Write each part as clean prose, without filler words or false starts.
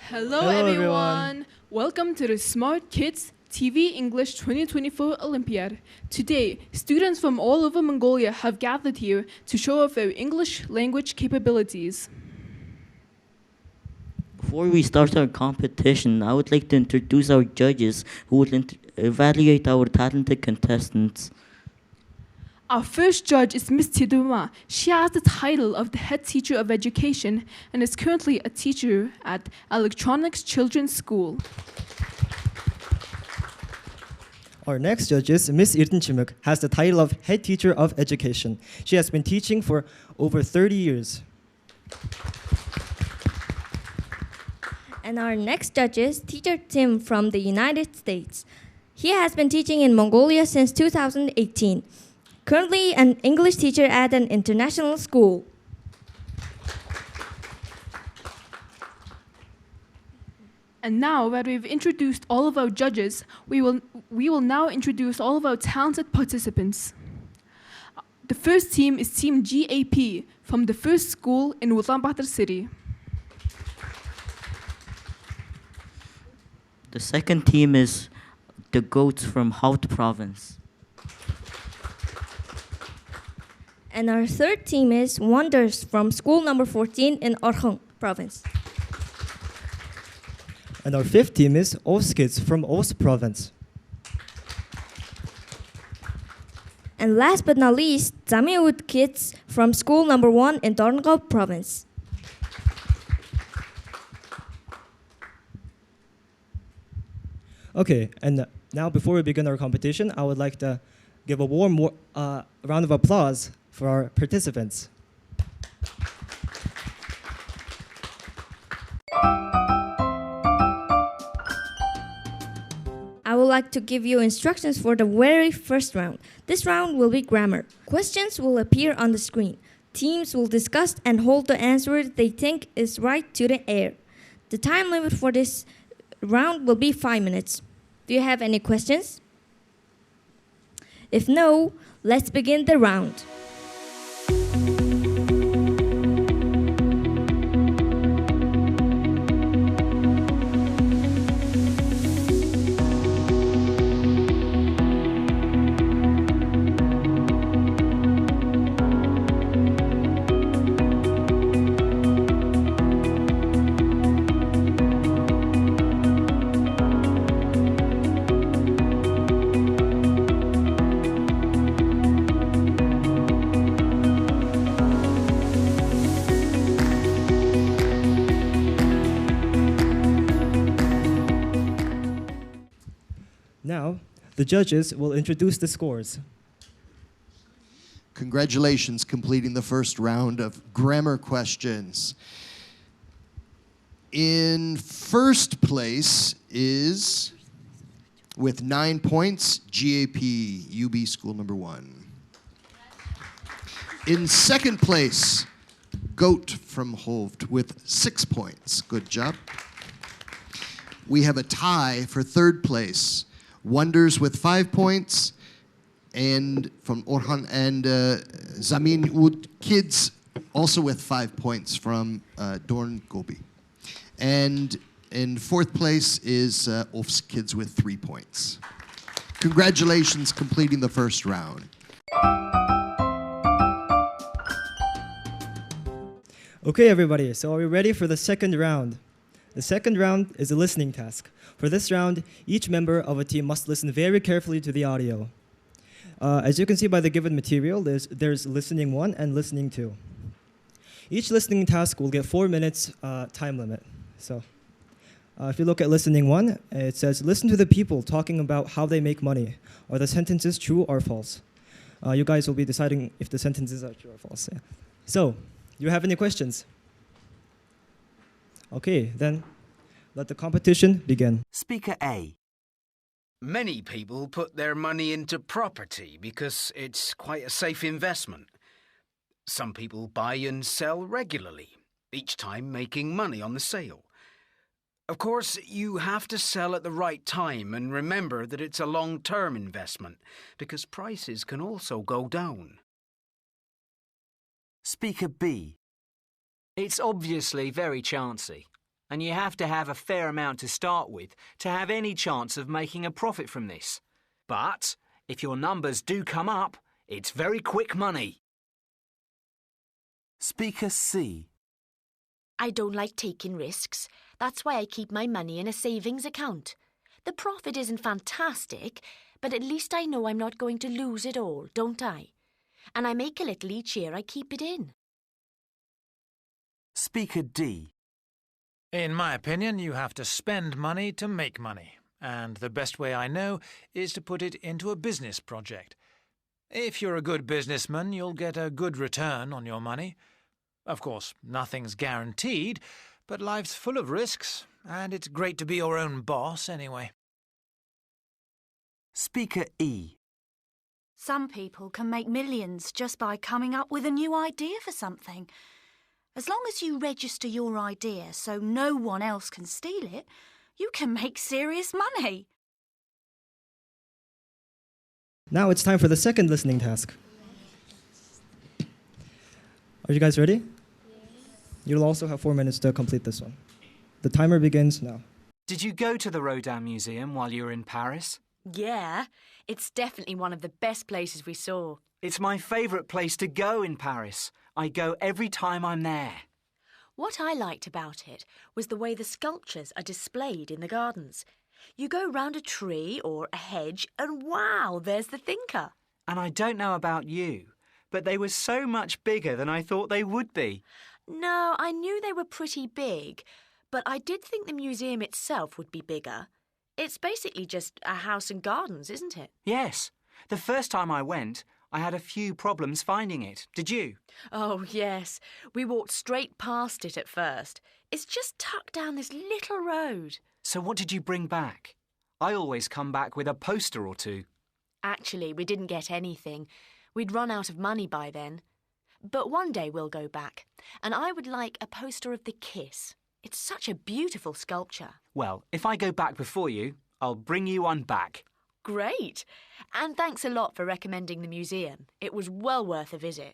Hello everyone! Welcome to the Smart Kids TV English 2024 Olympiad. Today, students from all over Mongolia have gathered here to show off their English language capabilities. Before we start our competition, I would like to introduce our judges who will evaluate our talented contestants. Our first judge is Miss Tiduma. She has the title of the head teacher of education and is currently a teacher at Electronics Children's School. Our next judge is Miss Irtinchimuk, has the title of head teacher of education. She has been teaching for over 30 years. And our next judge is Teacher Tim from the United States. He has been teaching in Mongolia since 2018. Currently an English teacher at an international school. And now that we've introduced all of our judges, we will now introduce all of our talented participants. The first team is Team GAP from the first school in Ulaanbaatar City. The second team is the goats from Haut province. And our third team is Wonders from school number 14 in Orkhon province. And our fifth team is Os Kids from Os province. And last but not least, Zamiut Kids from school number 1 in Dorngao province. Okay, and now before we begin our competition, I would like to give a warm round of applause for our participants. I would like to give you instructions for the very first round. This round will be grammar. Questions will appear on the screen. Teams will discuss and hold the answer they think is right to the air. The time limit for this round will be 5 minutes. Do you have any questions? If no, let's begin the round. Now, the judges will introduce the scores. Congratulations completing the first round of grammar questions. In first place is, with 9 points, GAP, UB School number 1. In second place, Goat from Hovd with 6 points. Good job. We have a tie for third place. Wonders with 5 points, and from Orhan and Zamin Ud Kids also with 5 points from Dorn Gobi. And in fourth place is Ofs Kids with 3 points. Congratulations completing the first round. Okay, everybody, so are we ready for the second round? The second round is a listening task. For this round, each member of a team must listen very carefully to the audio. As you can see by the given material, there's listening 1 and listening 2. Each listening task will get 4 minutes time limit. So if you look at listening 1, it says, listen to the people talking about how they make money. Are the sentences true or false? You guys will be deciding if the sentences are true or false. Yeah. So, do you have any questions? Okay, then let the competition begin. Speaker A. Many people put their money into property because it's quite a safe investment. Some people buy and sell regularly, each time making money on the sale. Of course, you have to sell at the right time and remember that it's a long-term investment because prices can also go down. Speaker B. It's obviously very chancy. and you have to have a fair amount to start with to have any chance of making a profit from this. But if your numbers do come up, it's very quick money. Speaker C. I don't like taking risks. That's why I keep my money in a savings account. The profit isn't fantastic, but at least I know I'm not going to lose it all, don't I? And I make a little each year I keep it in. Speaker D. In my opinion, you have to spend money to make money, and the best way I know is to put it into a business project. If you're a good businessman, you'll get a good return on your money. Of course, nothing's guaranteed, but life's full of risks, and it's great to be your own boss anyway. Speaker E. Some people can make millions just by coming up with a new idea for something. As long as you register your idea so no one else can steal it, you can make serious money. Now it's time for the second listening task. Are you guys ready? You'll also have 4 minutes to complete this one. The timer begins now. Did you go to the Rodin Museum while you were in Paris? Yeah, it's definitely one of the best places we saw. It's my favourite place to go in Paris. I go every time I'm there. What I liked about it was the way the sculptures are displayed in the gardens. You go round a tree or a hedge and wow, there's the thinker. And I don't know about you, but they were so much bigger than I thought they would be. No, I knew they were pretty big, but I did think the museum itself would be bigger. It's basically just a house and gardens, isn't it? Yes. The first time I went, I had a few problems finding it. Did you? Oh, yes. We walked straight past it at first. It's just tucked down this little road. So what did you bring back? I always come back with a poster or two. Actually, we didn't get anything. We'd run out of money by then. But one day we'll go back, and I would like a poster of the kiss. It's such a beautiful sculpture. Well, if I go back before you, I'll bring you one back. Great! And thanks a lot for recommending the museum. It was well worth a visit.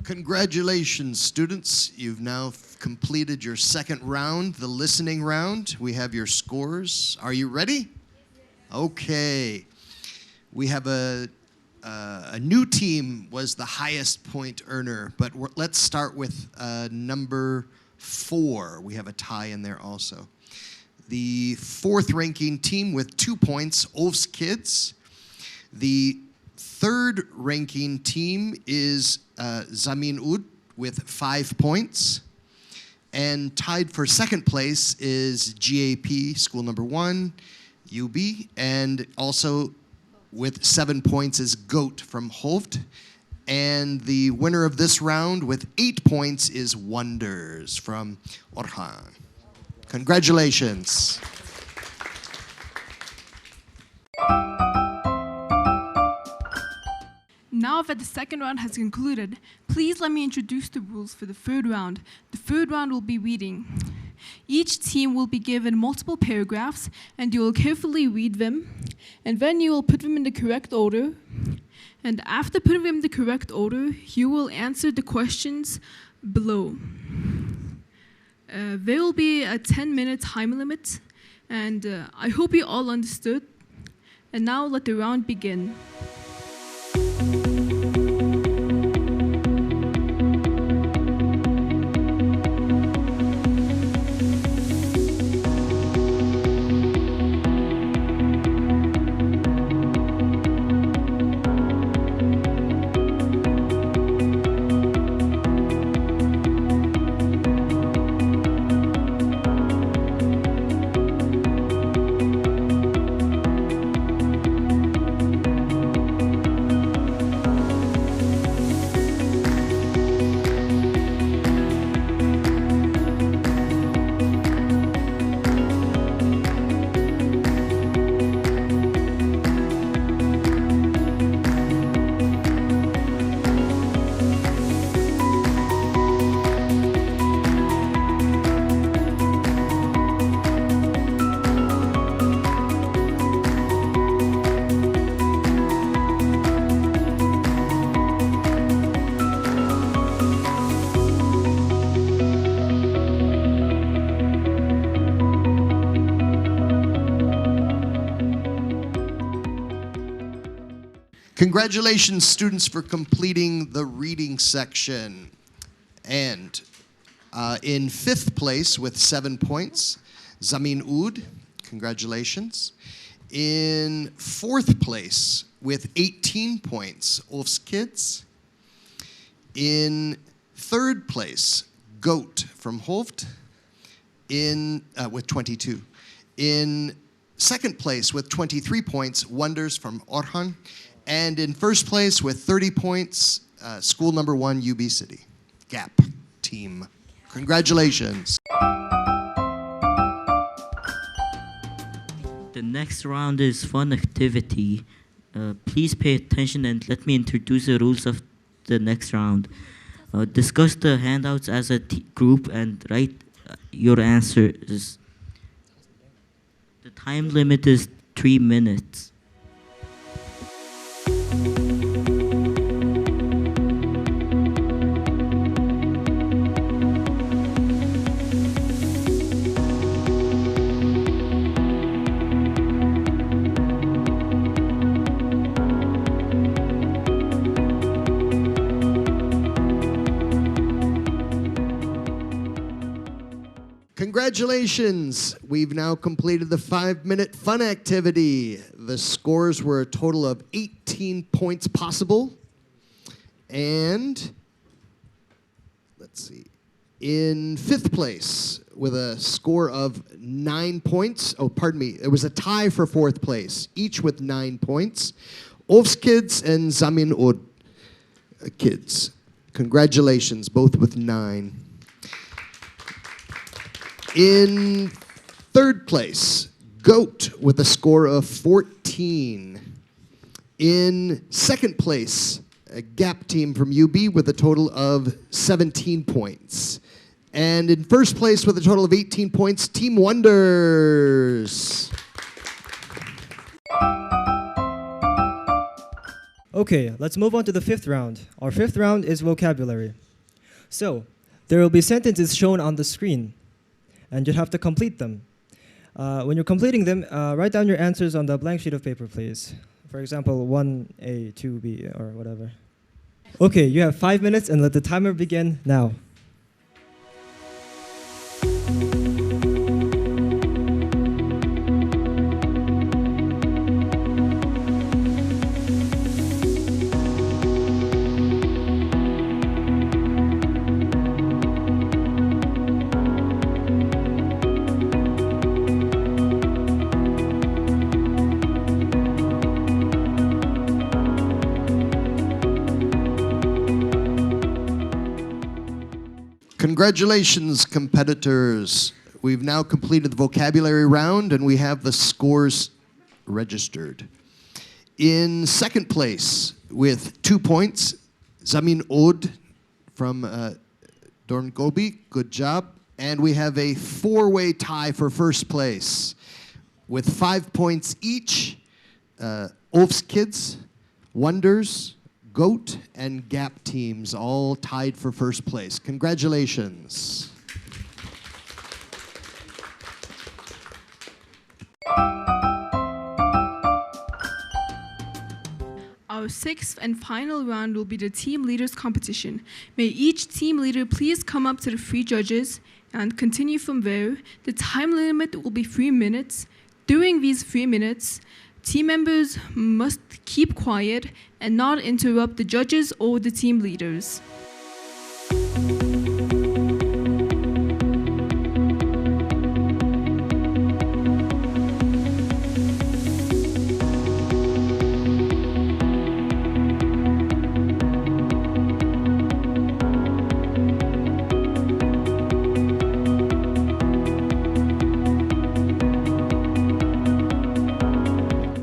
Congratulations, students. You've now completed your second round, the listening round. We have your scores. Are you ready? Okay. We have a new team was the highest point earner, but let's start with number 4. We have a tie in there also. The 4th ranking team with 2 points, Ulf's Kids. The 3rd ranking team is Zamin Ud with 5 points. And tied for 2nd place is GAP, school number 1, UB. And also with 7 points is Goat from Holt. And the winner of this round with 8 points is Wonders from Orhan. Congratulations. Now that the second round has concluded, please let me introduce the rules for the third round. The third round will be reading. Each team will be given multiple paragraphs, and you will carefully read them, and then you will put them in the correct order. And after putting them in the correct order, you will answer the questions below. There will be a 10-minute time limit, and I hope you all understood. And now let the round begin. Congratulations, students, for completing the reading section. And in 5th place with 7 points, Zamin Oud. Congratulations. In 4th place with 18 points, Ulf's Kids. In 3rd place, Goat from Holt with 22. In 2nd place with 23 points, Wonders from Orhan. And in 1st place with 30 points, school number 1, UB City. GAP team. Congratulations. The next round is fun activity. Please pay attention and let me introduce the rules of the next round. Discuss the handouts as a group and write your answers. The time limit is 3 minutes. Congratulations! We've now completed the 5-minute fun activity. The scores were a total of 18 points possible. And, let's see, in 5th place with a score of 9 points, it was a tie for 4th place, each with 9 points, Ulf's Kids and Zamin Oud Kids. Congratulations, both with 9. In 3rd place, Goat with a score of 14. In 2nd place, a GAP team from UB with a total of 17 points. And in 1st place with a total of 18 points, Team Wonders. Okay, let's move on to the 5th round. Our 5th round is vocabulary. So, there will be sentences shown on the screen, and you'll have to complete them. When you're completing them, write down your answers on the blank sheet of paper, please. For example, 1A, 2B, or whatever. Okay, you have 5 minutes, and let the timer begin now. Congratulations, competitors. We've now completed the vocabulary round, and we have the scores registered. In 2nd place, with 2 points, Zamin Oud from Dorngobi. Good job. And we have a 4-way tie for 1st place. With 5 points each, Ulf's Kids, Wonders, Goat, and GAP teams all tied for 1st place. Congratulations. Our 6th and final round will be the team leaders competition. May each team leader please come up to the 3 judges and continue from there. The time limit will be 3 minutes. During these 3 minutes, team members must keep quiet and not interrupt the judges or the team leaders.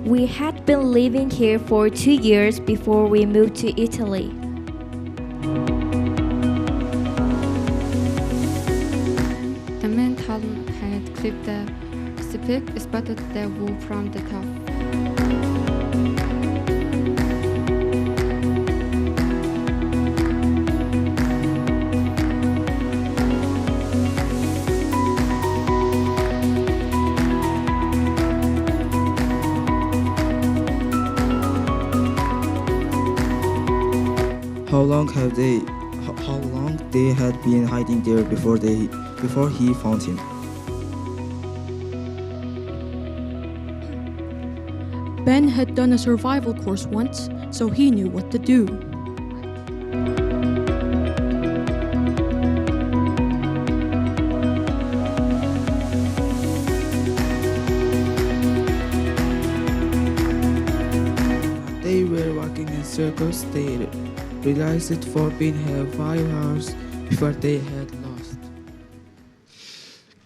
We had been living here for 2 years before we moved to Italy. The men had clipped the speck, spotted the wool from the top. How long they had been hiding there before he found him? Ben had done a survival course once, so he knew what to do. They were walking in circles. They realized it for being here 5 hours before they had lost.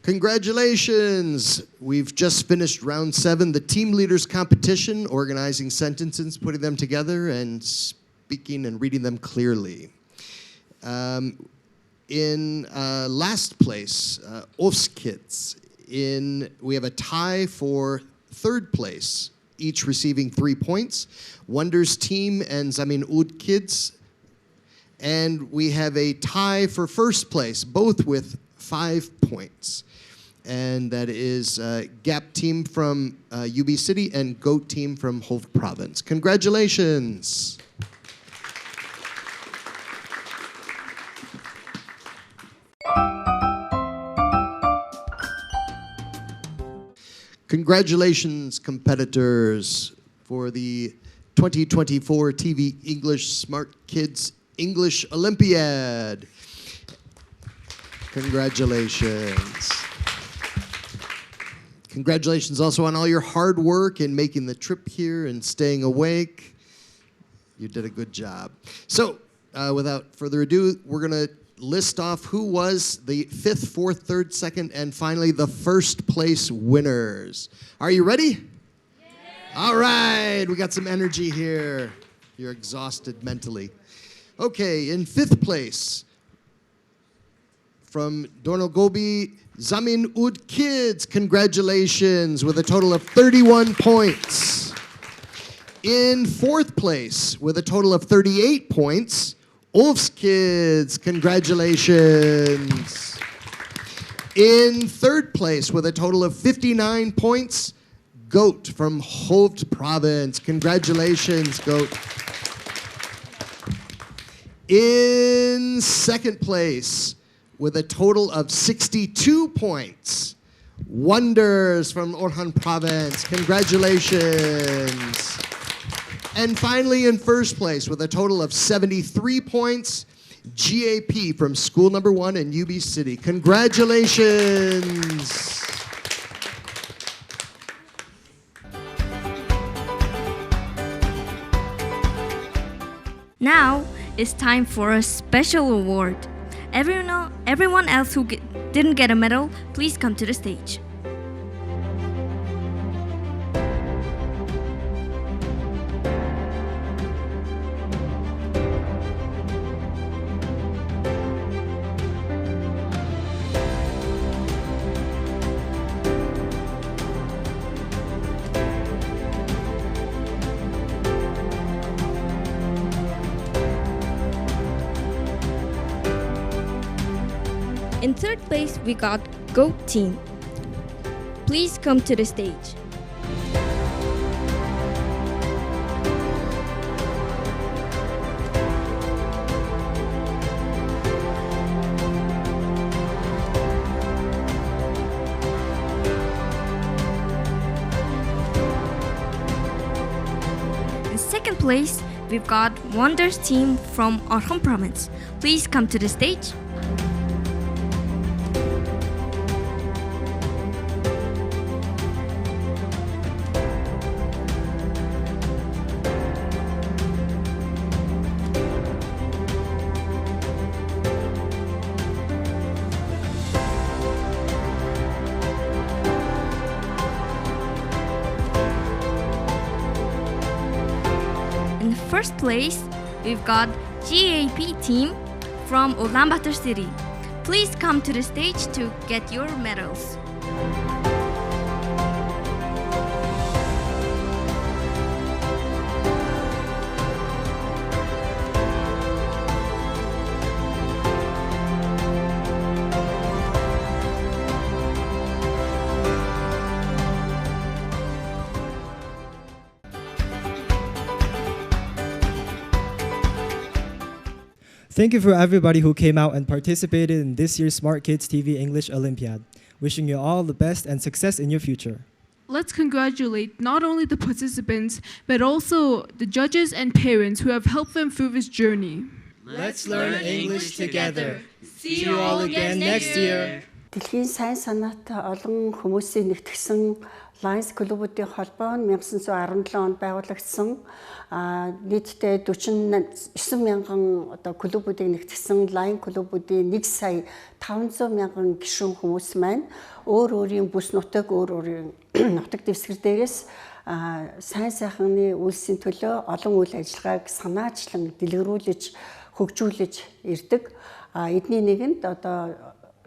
Congratulations! We've just finished round 7, the team leaders competition, organizing sentences, putting them together, and speaking and reading them clearly. In last place, Ulf's kids. We have a tie for 3rd place, each receiving 3 points. Wonder's team and Zamin Ud kids. And we have a tie for 1st place, both with 5 points. And that is Gap team from UB City and Goat team from Hof Province. Congratulations. Congratulations, competitors, for the 2024 TV English Smart Kids English Olympiad. Congratulations. Congratulations also on all your hard work in making the trip here and staying awake. You did a good job. So, without further ado, we're going to list off who was the 5th, 4th, 3rd, 2nd, and finally the 1st place winners. Are you ready? Yeah. All right, we got some energy here. You're exhausted mentally. Okay, in 5th place, from Dornogobi, Zamin Ud Kids, congratulations, with a total of 31 points. In 4th place, with a total of 38 points, Ulf's Kids, congratulations. In 3rd place, with a total of 59 points, Goat from Holt Province, congratulations, Goat. In 2nd place, with a total of 62 points, Wonders from Orhan Province, congratulations. And finally, in 1st place, with a total of 73 points, GAP from School Number 1 in UB City, congratulations. Now it's time for a special award. Everyone else who didn't get a medal, please come to the stage. In 3rd place, we got Goat Team. Please come to the stage. In 2nd place, we've got Wonders Team from Orkhon Province. Please come to the stage. In 1st place, we've got GAP team from Ulaanbaatar City. Please come to the stage to get your medals. Thank you for everybody who came out and participated in this year's Smart Kids TV English Olympiad. Wishing you all the best and success in your future. Let's congratulate not only the participants, but also the judges and parents who have helped them through this journey. Let's learn English together. See you all again next year. Дэлхийн сайн санаатай олон хүмүүсийн нэгтгэсэн Lions клубүүдийн холбоо нь 1917 онд байгуулагдсан. Нийтдээ 49 мянган клубүүдийг нэгтгэсэн Lion клубүүдийн 1 сая 500 мянган гишүүн хүмүүс маань өөр өөрийн бүс нутаг, өөр өөрийн нутаг дэвсгэр дээрээс сайн сайхны үйлсийн төлөө олон үйл ажиллагааг санаачлан дэлгэрүүлж, хөгжүүлж ирдэг. Эдний нэгэнд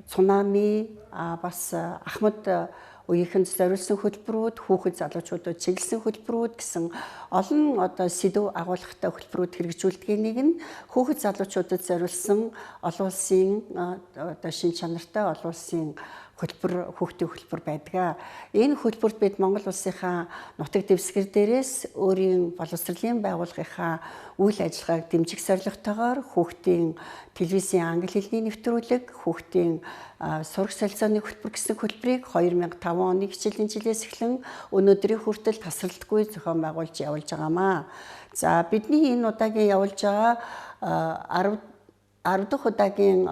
цунами, бас Ахмад үеийнхэнд зориулсан хөтөлбөрүүд, хүүхэд залуучуудад чиглэсэн хөтөлбөрүүд гэсэн олон сэдв агуулгатай хөтөлбөрүүд хэрэгжүүлдэг. Нэг нь хүүхэд залуучуудад зориулсан олон улсын шин чанартай олон улсын хөтөлбөр, хүүхдийн хөтөлбөр байдаг. Энэ хөтөлбөрт бид Монгол улсынхаа нутаг дэвсгэр дээрээс өөрийн боловсролын байгууллагынхаа үйл ажиллагааг дэмжих зорилготойгоор хүүхдийн телевизийн англи хэлний нэвтрүүлэг, хүүхдийн сурах солилцооны хөтөлбөр гэсэн хөтөлбөрийг 2005 оны хичээлийн жилээс эхлэн өнөөдрийн хүртэл тасралтгүй зохион байгуулж явуулж байгаамаа. За бидний энэ удаагийн явуулж байгаа 10 дахь удаагийн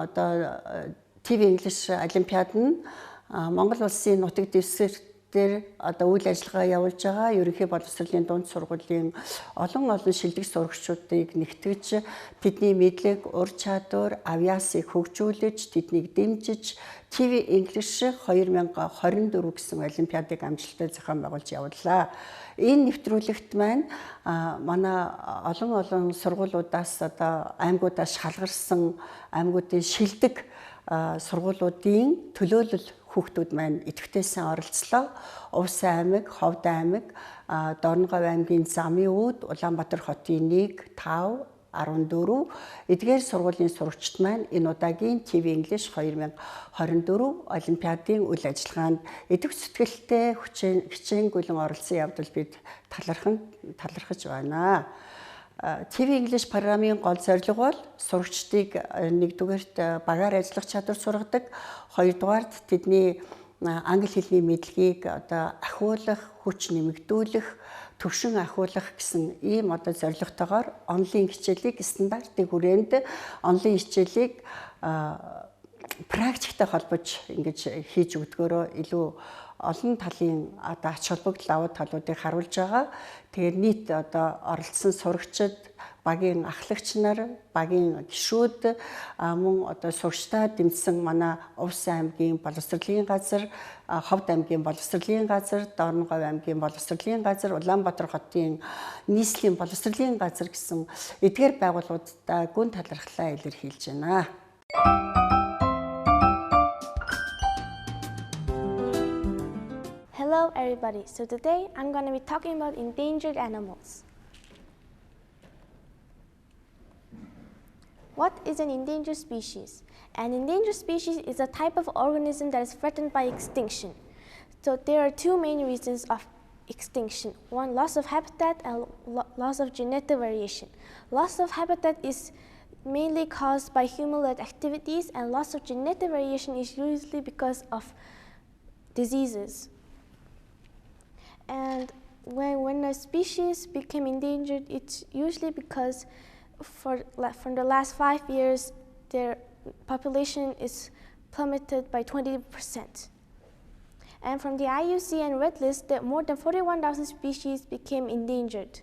TV English Olympiad нь Монгол улсын нутаг дэвсгэр дээр үйл ажиллагаа явуулж байгаа ерөнхий боловсролын дунд сургуулийн олон шилдэг сурагчдыг нэгтгэж тэдний мэдлэг, ур чадвар, авьяасыг хөгжүүлж, тэднийг дэмжиж TV English 2024 гэсэн Олимпиадыг амжилттай зохион байгуулж явууллаа. Энэ нэвтрүүлэгт маань манай олон сургуулиудаас аймагуудаас шалгарсан аймагуудын шилдэг сургуулиудын төлөөлөл хүүхдүүд маань идэвхтэйсэн оролцлоо. Увс аймаг, Ховд аймаг, Дорноговь аймгийн Замын үүд, Улаанбаатар хотын 1, 5, 14 эдгээр сургуулийн сурагчид маань энэ удаагийн TV English 2024 Олимпиадын үйл ажиллагаанд идэвх сэтгэлтэй хичээнгүйлэн оролцсон явдал бид талархаж байна. TV English програмын гол зорилго бол сурагчдыг нэгдүгээрт багаар ажиллах чадвар сургадаг, хоёрдугаарт тэдний англи хэлний мэдлэгийг ахиулах, хүч нэмэгдүүлэх, төвшин ахиулах гэсэн ийм зорилготойгоор онлайн хичээлийг стандартын хүрээнд онлайн хичээлийг практиктэй холбож ингэж хийж өгдгөөрөө илүү олон талын ач холбогдол давуу талуудыг харуулж байгаа. Тэгээд нийт оролцсон сурагчид, багийн ахлагч нар, багийн гишүүд мөн сурагчдаа дэмжсэн манай Увс аймгийн боловсролын газар, Ховд аймгийн боловсролын газар, Дорноговь аймгийн боловсролын газар, Улаанбаатар хотын нийслэлийн боловсролын газар гэсэн эдгээр байгууллагуудаа гүн талархлаа илэрхийлж байна. Hello everybody, so today I'm going to be talking about endangered animals. What is an endangered species? An endangered species is a type of organism that is threatened by extinction. So there are two main reasons of extinction. One, loss of habitat and loss of genetic variation. Loss of habitat is mainly caused by human-led activities, and loss of genetic variation is usually because of diseases. And when a species became endangered, it's usually because from the last 5 years, their population is plummeted by 20%. And from the IUCN Red List, that more than 41,000 species became endangered.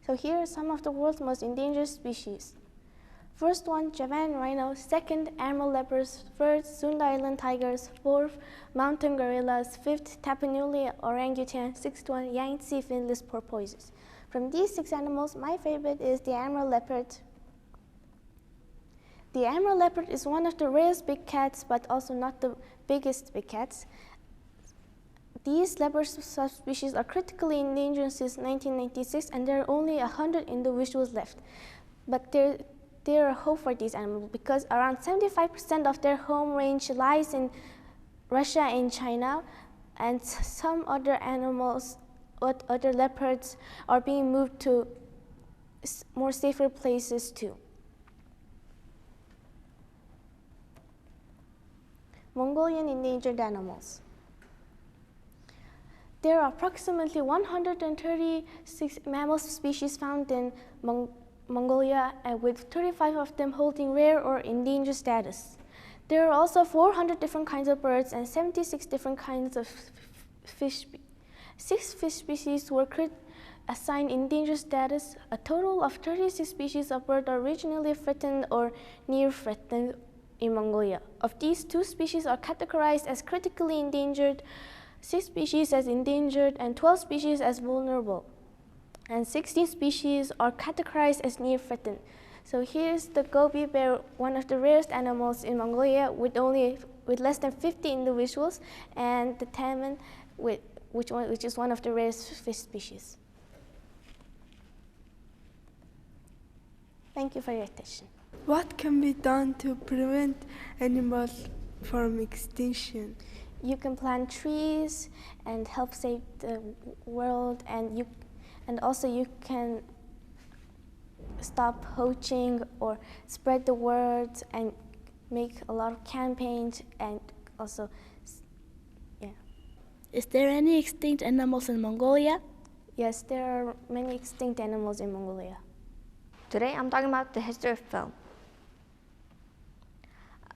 So here are some of the world's most endangered species. First one, Javan rhino. Second, emerald leopards. Third, Sunda Island tigers. Fourth, mountain gorillas. Fifth, Tapanuli orangutan. Sixth one, Yangtze finless porpoises. From these 6 animals, my favorite is the emerald leopard. The emerald leopard is one of the rarest big cats, but also not the biggest big cats. These leopard subspecies are critically endangered since 1996, and there are only 100 individuals left. But there are hope for these animals because around 75% of their home range lies in Russia and China, and some other animals, other leopards, are being moved to more safer places too. Mongolian endangered animals. There are approximately 136 mammal species found in Mongolia, with 35 of them holding rare or endangered status. There are also 400 different kinds of birds and 76 different kinds of fish. 6 fish species were assigned endangered status. A total of 36 species of bird are regionally threatened or near threatened in Mongolia. Of these, 2 species are categorized as critically endangered, 6 species as endangered, and 12 species as vulnerable. And 16 species are categorized as near threatened. So here's the gobi bear, one of the rarest animals in Mongolia, with less than 50 individuals, and the taman, which is one of the rarest fish species. Thank you for your attention. What can be done to prevent animals from extinction? You can plant trees and help save the world, and also you can stop poaching or spread the word and make a lot of campaigns, and also, yeah. Is there any extinct animals in Mongolia? Yes, there are many extinct animals in Mongolia. Today I'm talking about the history of film.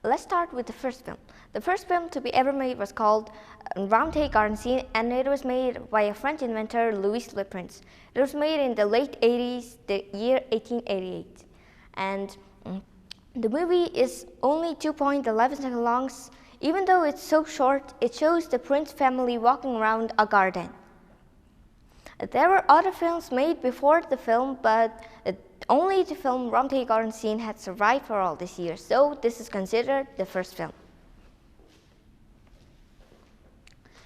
Let's start with the first film. The first film to be ever made was called Round-Table Garden Scene, and it was made by a French inventor, Louis Le Prince. It was made in the late 80s, the year 1888. And the movie is only 2.11 seconds long. Even though it's so short, it shows the Prince family walking around a garden. There were other films made before the film, but only the film Round-Table Garden Scene had survived for all these years, so this is considered the first film.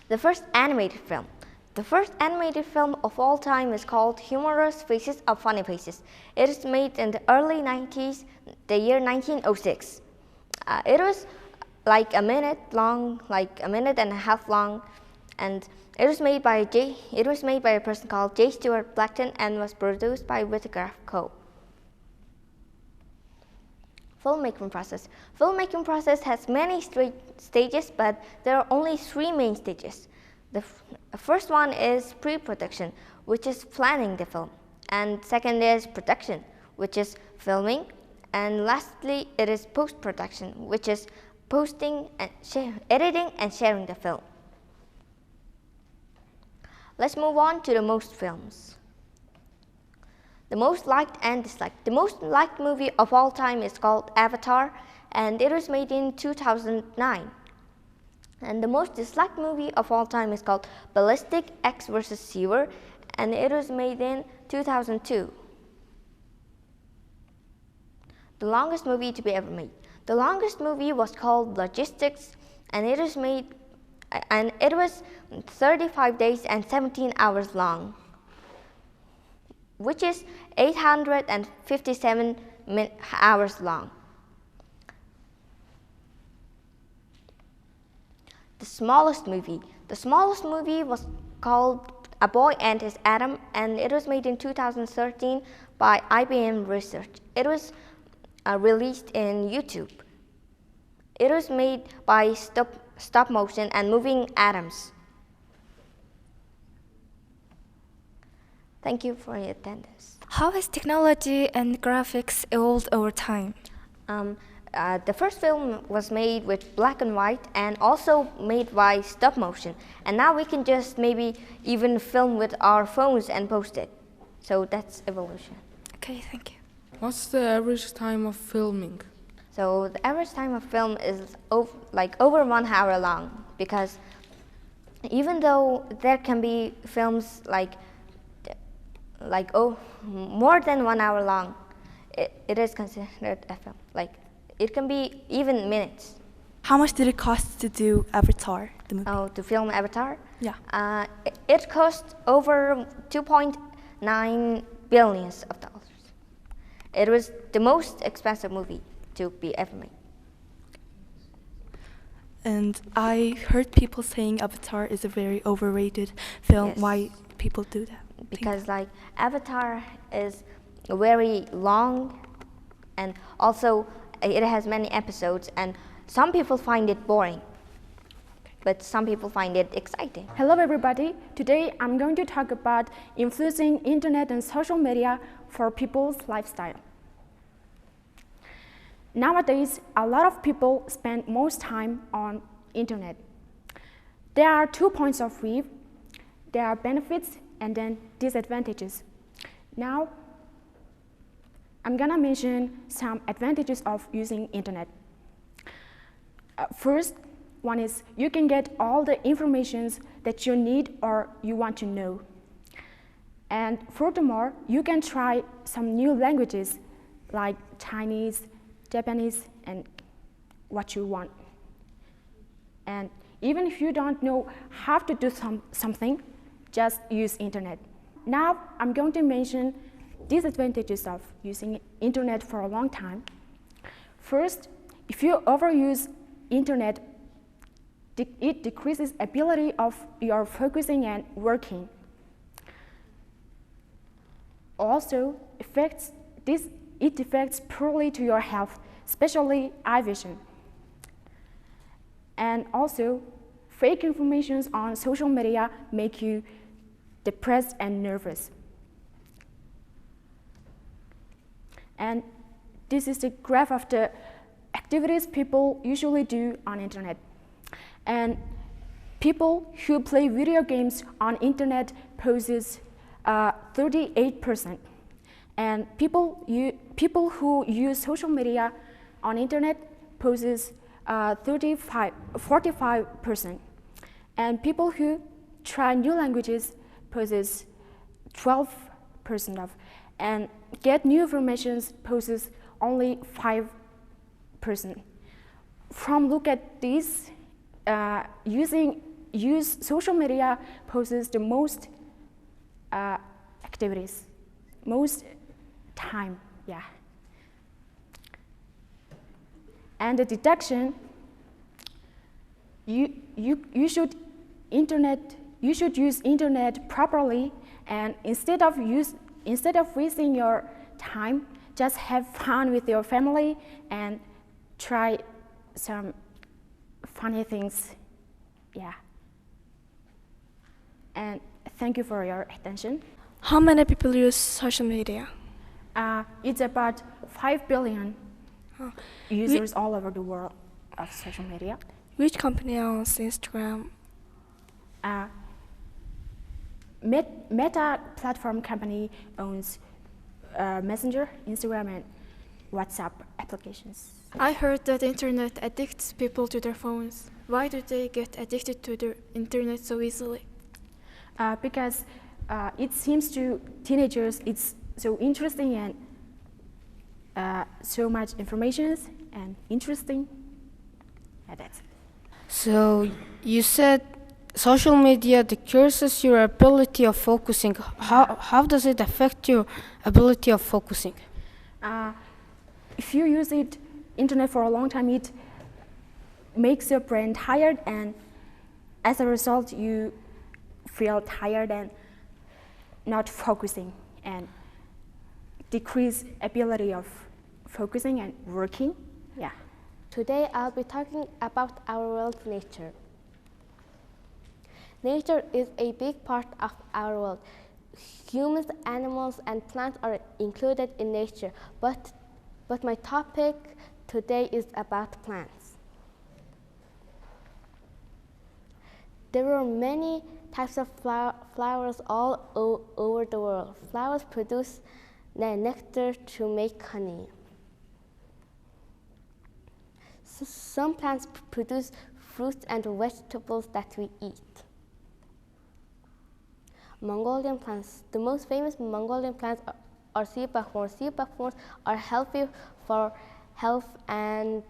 The first animated film. The first animated film of all time is called Humorous Faces of Funny Faces. It is made in the early 90s, the year 1906. It was like a minute long, like a minute and a half long, and it was made by a person called J. Stuart Blackton and was produced by Vitagraph Co. Filmmaking process. Filmmaking process has many stages, but there are only 3 main stages. The first one is pre-production, which is planning the film, and second is production, which is filming, and lastly it is post-production, which is posting and editing and sharing the film. Let's move on to the most films. The most liked and disliked. The most liked movie of all time is called Avatar, and it was made in 2009. And the most disliked movie of all time is called Ballistic X vs. Sewer, and it was made in 2002. The longest movie to be ever made. The longest movie was called Logistics, and it was 35 days and 17 hours long, which is 857 hours long. The smallest movie. The smallest movie was called A Boy and His Atom, and it was made in 2013 by IBM Research. It was released in YouTube. It was made by stop motion and moving atoms. Thank you for your attendance. How has technology and graphics evolved over time? The first film was made with black and white and also made by stop motion. And now we can just maybe even film with our phones and post it. So that's evolution. Okay, thank you. What's the average time of filming? So the average time of film is over 1 hour long, because even though there can be films more than 1 hour long, it is considered a film. It can be even minutes. How much did it cost to do Avatar, the movie? Oh, to film Avatar? Yeah. It cost over $2.9 billion. It was the most expensive movie to be ever made. And I heard people saying Avatar is a very overrated film. Yes. Why people do that? Because Avatar is very long, and also it has many episodes, and some people find it boring, but some people find it exciting. Hello everybody. Today I'm going to talk about influencing internet and social media for people's lifestyle. Nowadays, a lot of people spend most time on internet. There are 2 points of view. There are benefits and then disadvantages. Now, I'm gonna mention some advantages of using internet. First, one is you can get all the informations that you need or you want to know. And furthermore, you can try some new languages like Chinese, Japanese, and what you want. And even if you don't know how to do something, just use internet. Now, I'm going to mention disadvantages of using internet for a long time. First, if you overuse internet, it decreases ability of your focusing and working. Also, it affects poorly to your health, especially eye vision. And also, fake information on social media make you depressed and nervous. And this is the graph of the activities people usually do on internet. And people who play video games on internet poses 38%. And people who use social media on internet poses 45%. And people who try new languages poses 12% of. And get new information poses only 5%. From look at this, use social media poses the most activities, most time, yeah. And the deduction, you should use internet properly, and instead of wasting your time, just have fun with your family and try some funny things, yeah. And thank you for your attention. How many people use social media? It's about 5 billion users all over the world of social media. Which company owns Instagram? Meta platform company owns Messenger, Instagram, and WhatsApp applications. I heard that the internet addicts people to their phones. Why do they get addicted to the internet so easily? Because it seems to teenagers it's so interesting and so much information and interesting. Yeah, that's it. So you said social media decreases your ability of focusing. How does it affect your ability of focusing? If you use internet for a long time, it makes your brain tired, and as a result, you feel tired and not focusing, and decrease ability of focusing and working. Yeah. Today I'll be talking about our world, nature. Nature is a big part of our world. Humans, animals, and plants are included in nature, but my topic today is about plants. There are many types of flowers all over the world. Flowers produce nectar to make honey. Some plants produce fruits and vegetables that we eat. Mongolian plants. The most famous Mongolian plants are sea buckthorns. Sea buckthorns are healthy for health and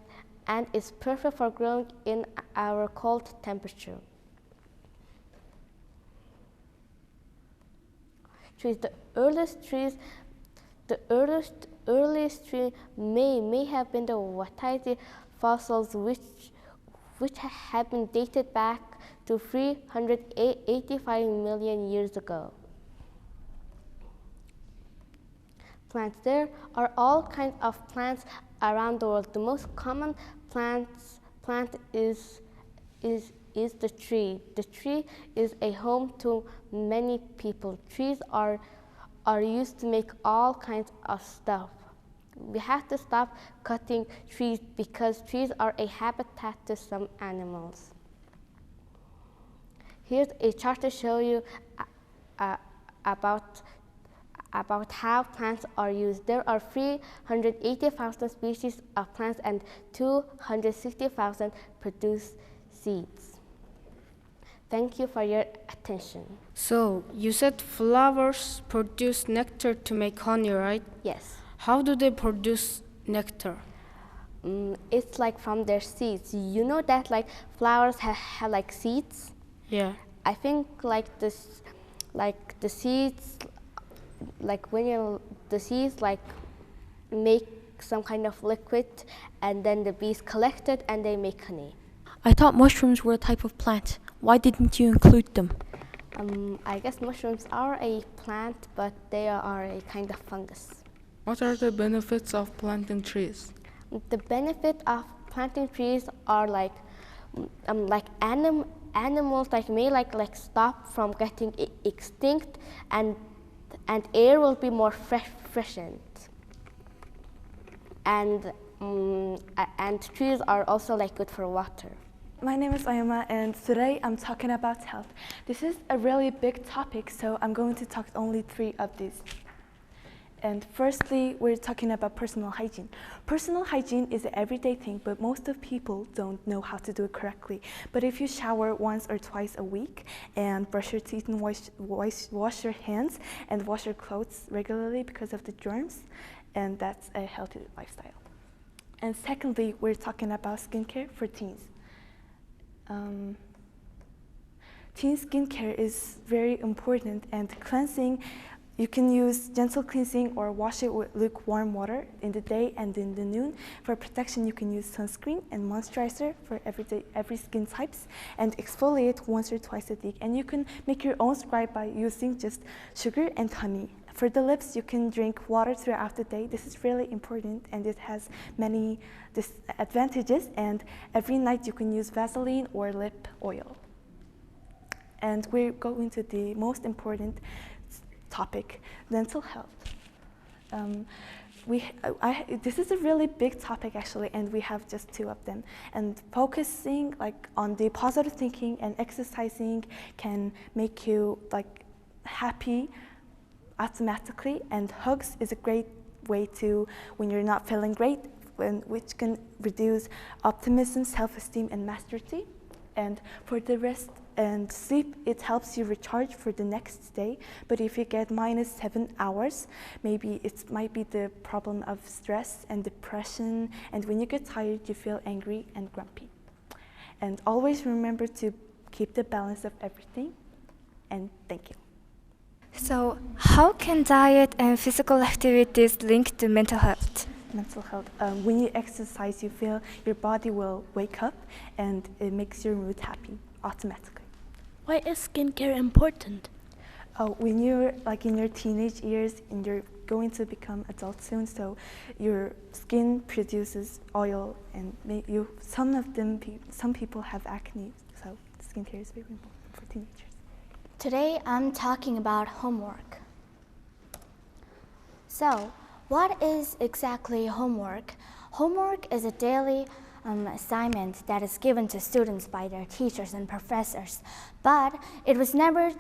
is perfect for growing in our cold temperature. Trees. The earliest tree may have been the Wataisi fossils, which have been dated back to 385 million years ago. plants. There are all kinds of plants around the world. The most common plant is the tree. The tree is a home to many people. Trees are used to make all kinds of stuff. We have to stop cutting trees because trees are a habitat to some animals. Here's a chart to show you about how plants are used. There are 380,000 species of plants and 260,000 produce seeds. Thank you for your attention. So, you said flowers produce nectar to make honey, right? Yes. How do they produce nectar? It's like from their seeds. You know that like flowers have like seeds? Yeah. I think like the seeds, like the seeds like make some kind of liquid, and then the bees collect it and they make honey. I thought mushrooms were a type of plant. Why didn't you include them? I guess mushrooms are a plant, but they are a kind of fungus. What are the benefits of planting trees? The benefit of planting trees are like animals may stop from getting extinct, and air will be more freshened. And trees are also like good for water. My name is Ayama, and today I'm talking about health. This is a really big topic, so I'm going to talk only 3 of these. And firstly, we're talking about personal hygiene. Personal hygiene is an everyday thing, but most of people don't know how to do it correctly. But if you shower once or twice a week and brush your teeth and wash your hands and wash your clothes regularly because of the germs, and that's a healthy lifestyle. And secondly, we're talking about skincare for teens. Teen skincare is very important, and cleansing, you can use gentle cleansing or wash it with lukewarm water in the day and in the noon. For protection, you can use sunscreen and moisturizer for every skin types, and exfoliate once or twice a week. And you can make your own scrub by using just sugar and honey. For the lips, you can drink water throughout the day. This is really important, and it has many advantages. And every night you can use Vaseline or lip oil. And we're going to the most important topic, mental health. This is a really big topic actually, and we have just 2 of them. And focusing on the positive thinking and exercising can make you happy automatically, and hugs is a great way to, when you're not feeling great, which can reduce optimism, self-esteem, and mastery. And for the rest and sleep, it helps you recharge for the next day. But if you get -7 hours, maybe it might be the problem of stress and depression, and when you get tired, you feel angry and grumpy. And always remember to keep the balance of everything, and thank you. So, how can diet and physical activities link to mental health? Mental health. When you exercise, you feel your body will wake up, and it makes your mood happy automatically. Why is skincare important? When you're in your teenage years and you're going to become adult soon, so your skin produces oil, and some people have acne, so skincare is very important for teenagers. Today I'm talking about homework. So, what is exactly homework? Homework is a daily assignment that is given to students by their teachers and professors, but it was never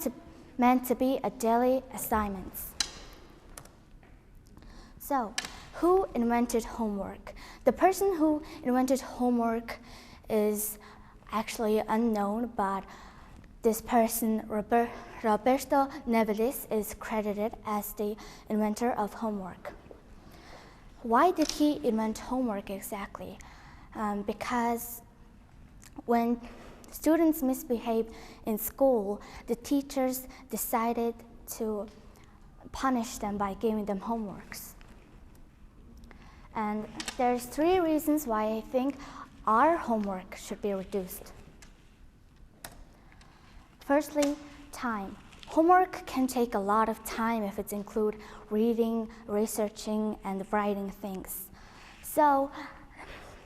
meant to be a daily assignment. So, who invented homework? The person who invented homework is actually unknown, but this person, Roberto Nevelis, is credited as the inventor of homework. Why did he invent homework exactly? Because when students misbehave in school, the teachers decided to punish them by giving them homeworks. And there's 3 reasons why I think our homework should be reduced. Firstly, time. Homework can take a lot of time if it includes reading, researching, and writing things. So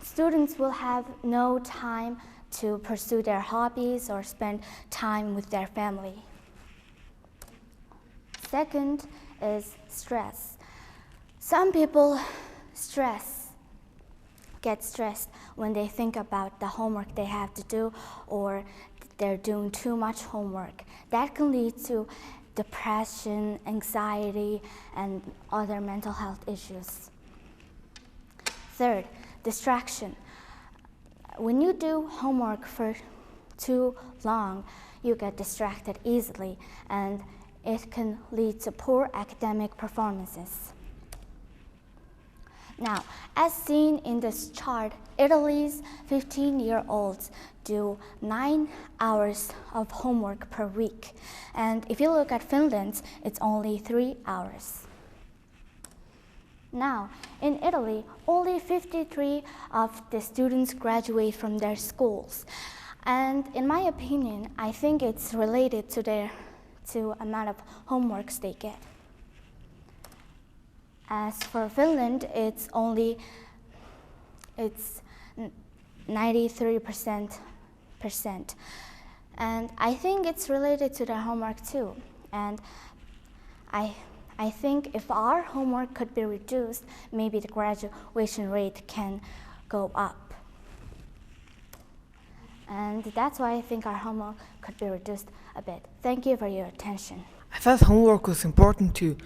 students will have no time to pursue their hobbies or spend time with their family. Second is stress. Some people get stressed when they think about the homework they have to do, or they're doing too much homework. That can lead to depression, anxiety, and other mental health issues. Third, distraction. When you do homework for too long, you get distracted easily, and it can lead to poor academic performances. Now, as seen in this chart, Italy's 15-year-olds do 9 hours of homework per week. And if you look at Finland, it's only 3 hours. Now, in Italy, only 53 of the students graduate from their schools. And in my opinion, I think it's related to the amount of homeworks they get. As for Finland, it's 93%. And I think it's related to their homework too. And I think if our homework could be reduced, maybe the graduation rate can go up. And that's why I think our homework could be reduced a bit. Thank you for your attention. I thought homework was important to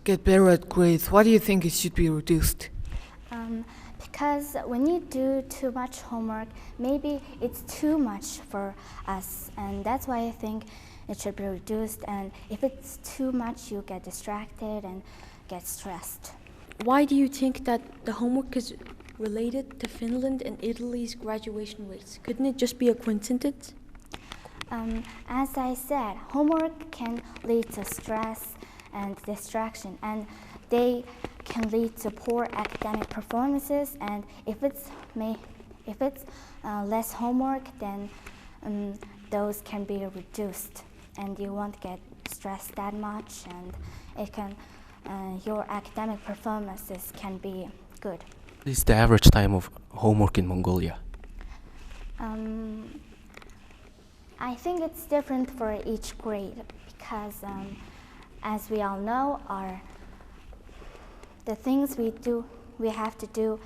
get better at grades. Why do you think it should be reduced? Because when you do too much homework, maybe it's too much for us, and that's why I think it should be reduced. And if it's too much, you get distracted and get stressed. Why do you think that the homework is related to Finland and Italy's graduation rates? Couldn't it just be a coincidence? As I said, homework can lead to stress and distraction, and they can lead to poor academic performances. And if it's less homework, then those can be reduced, and you won't get stressed that much, and it can your academic performances can be good. What is the average time of homework in Mongolia? I think it's different for each grade because, as we all know, the things we have to do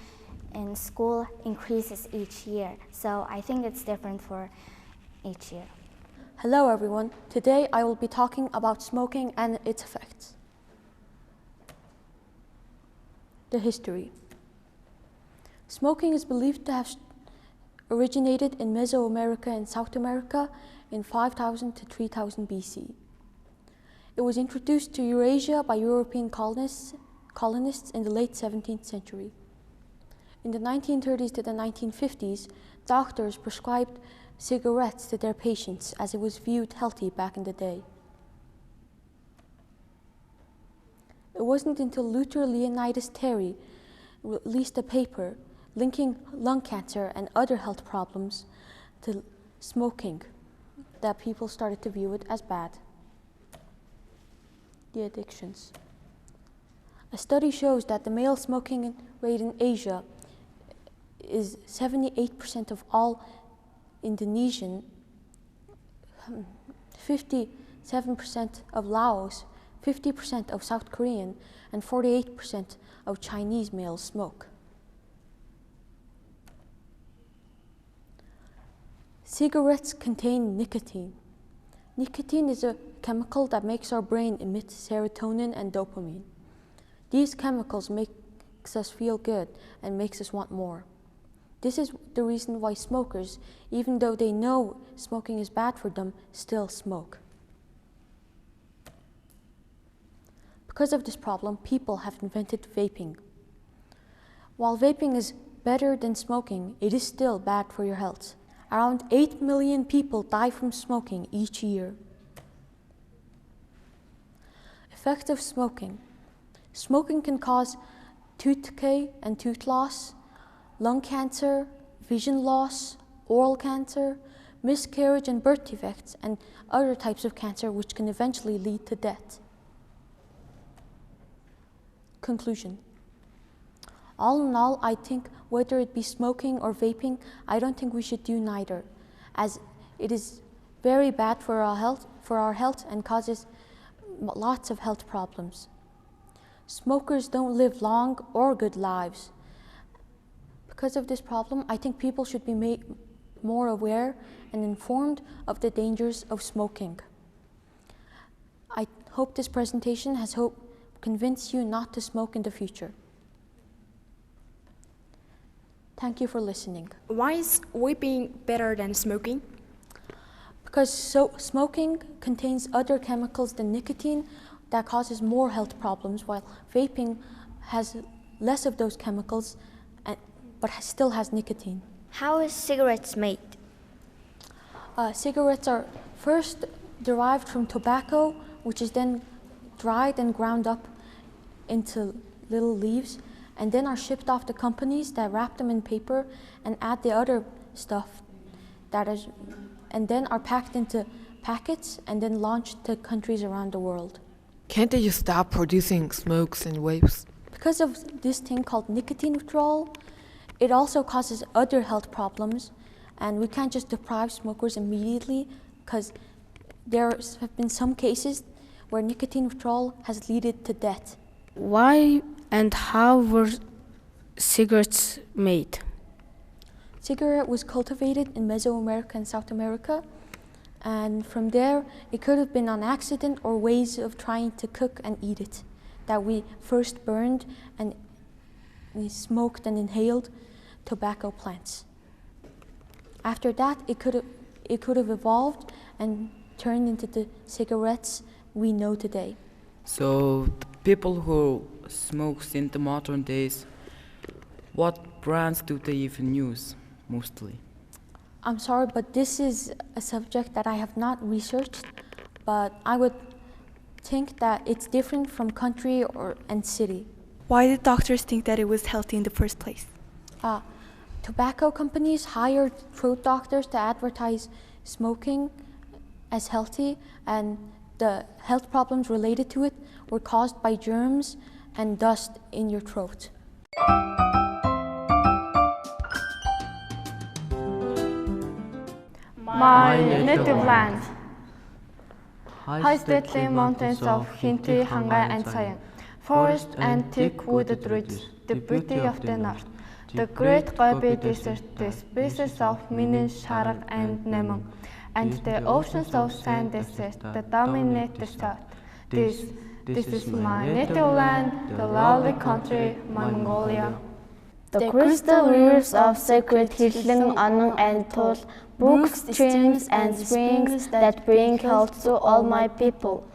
in school increases each year. So I think it's different for each year. Hello everyone. Today I will be talking about smoking and its effects. The history. Smoking is believed to have originated in Mesoamerica and South America in 5000 to 3000 BC. It was introduced to Eurasia by European colonists in the late 17th century. In the 1930s to the 1950s, doctors prescribed cigarettes to their patients as it was viewed healthy back in the day. It wasn't until Luther Leonidas Terry released a paper linking lung cancer and other health problems to smoking that people started to view it as bad. The addictions. A study shows that the male smoking rate in Asia is 78% of all Indonesian, 57% of Laos, 50% of South Korean, and 48% of Chinese males smoke. Cigarettes contain nicotine. Nicotine is a chemical that makes our brain emit serotonin and dopamine. These chemicals makes us feel good and makes us want more. This is the reason why smokers, even though they know smoking is bad for them, still smoke. Because of this problem, people have invented vaping. While vaping is better than smoking, it is still bad for your health. Around 8 million people die from smoking each year. Effects of smoking. Smoking can cause tooth decay and tooth loss, lung cancer, vision loss, oral cancer, miscarriage and birth defects, and other types of cancer which can eventually lead to death. Conclusion. All in all, I think whether it be smoking or vaping, I don't think we should do neither, as it is very bad for our health and causes lots of health problems. Smokers don't live long or good lives. Because of this problem, I think people should be made more aware and informed of the dangers of smoking. I hope this presentation has convinced you not to smoke in the future. Thank you for listening. Why is vaping better than smoking? Because smoking contains other chemicals than nicotine that causes more health problems, while vaping has less of those chemicals but still has nicotine. How is cigarettes made? Cigarettes are first derived from tobacco, which is then dried and ground up into little leaves, and then are shipped off to companies that wrap them in paper and add the other stuff and then are packed into packets and then launched to countries around the world. Can't they just stop producing smokes and vapes? Because of this thing called nicotine withdrawal, it also causes other health problems, and we can't just deprive smokers immediately, because there have been some cases where nicotine withdrawal has led to death. Why and how were cigarettes made? Cigarette was cultivated in Mesoamerica and South America, and from there it could have been an accident or ways of trying to cook and eat it that we first burned and we smoked and inhaled tobacco plants. After that, it could have evolved and turned into the cigarettes we know today. So the people who smoke in the modern days, what brands do they even use mostly? I'm sorry, but this is a subject that I have not researched, but I would think that it's different from country and city. Why did doctors think that it was healthy in the first place? Tobacco companies hired throat doctors to advertise smoking as healthy, and the health problems related to it were caused by germs and dust in your throat. My native land. High stately mountains of Hinti, Hangai and Sayan, forest and thick wooded ridges, the beauty of the north. The great Gobi Desert, the spaces of Minin, Sharak and Nemang, and the oceans of sand desert that dominate the south. This is my native land, the lovely country, my Mongolia. The crystal rivers of sacred Hishling, Anung and Tol, brooks, streams and springs that bring health to all my people.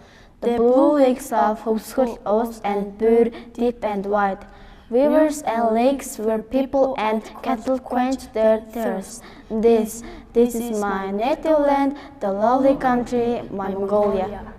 The blue lakes of Huskul, Ost and Bur, deep and wide. Rivers and lakes where people and cattle quench their thirst. This is my native land, the lovely country, my Mongolia.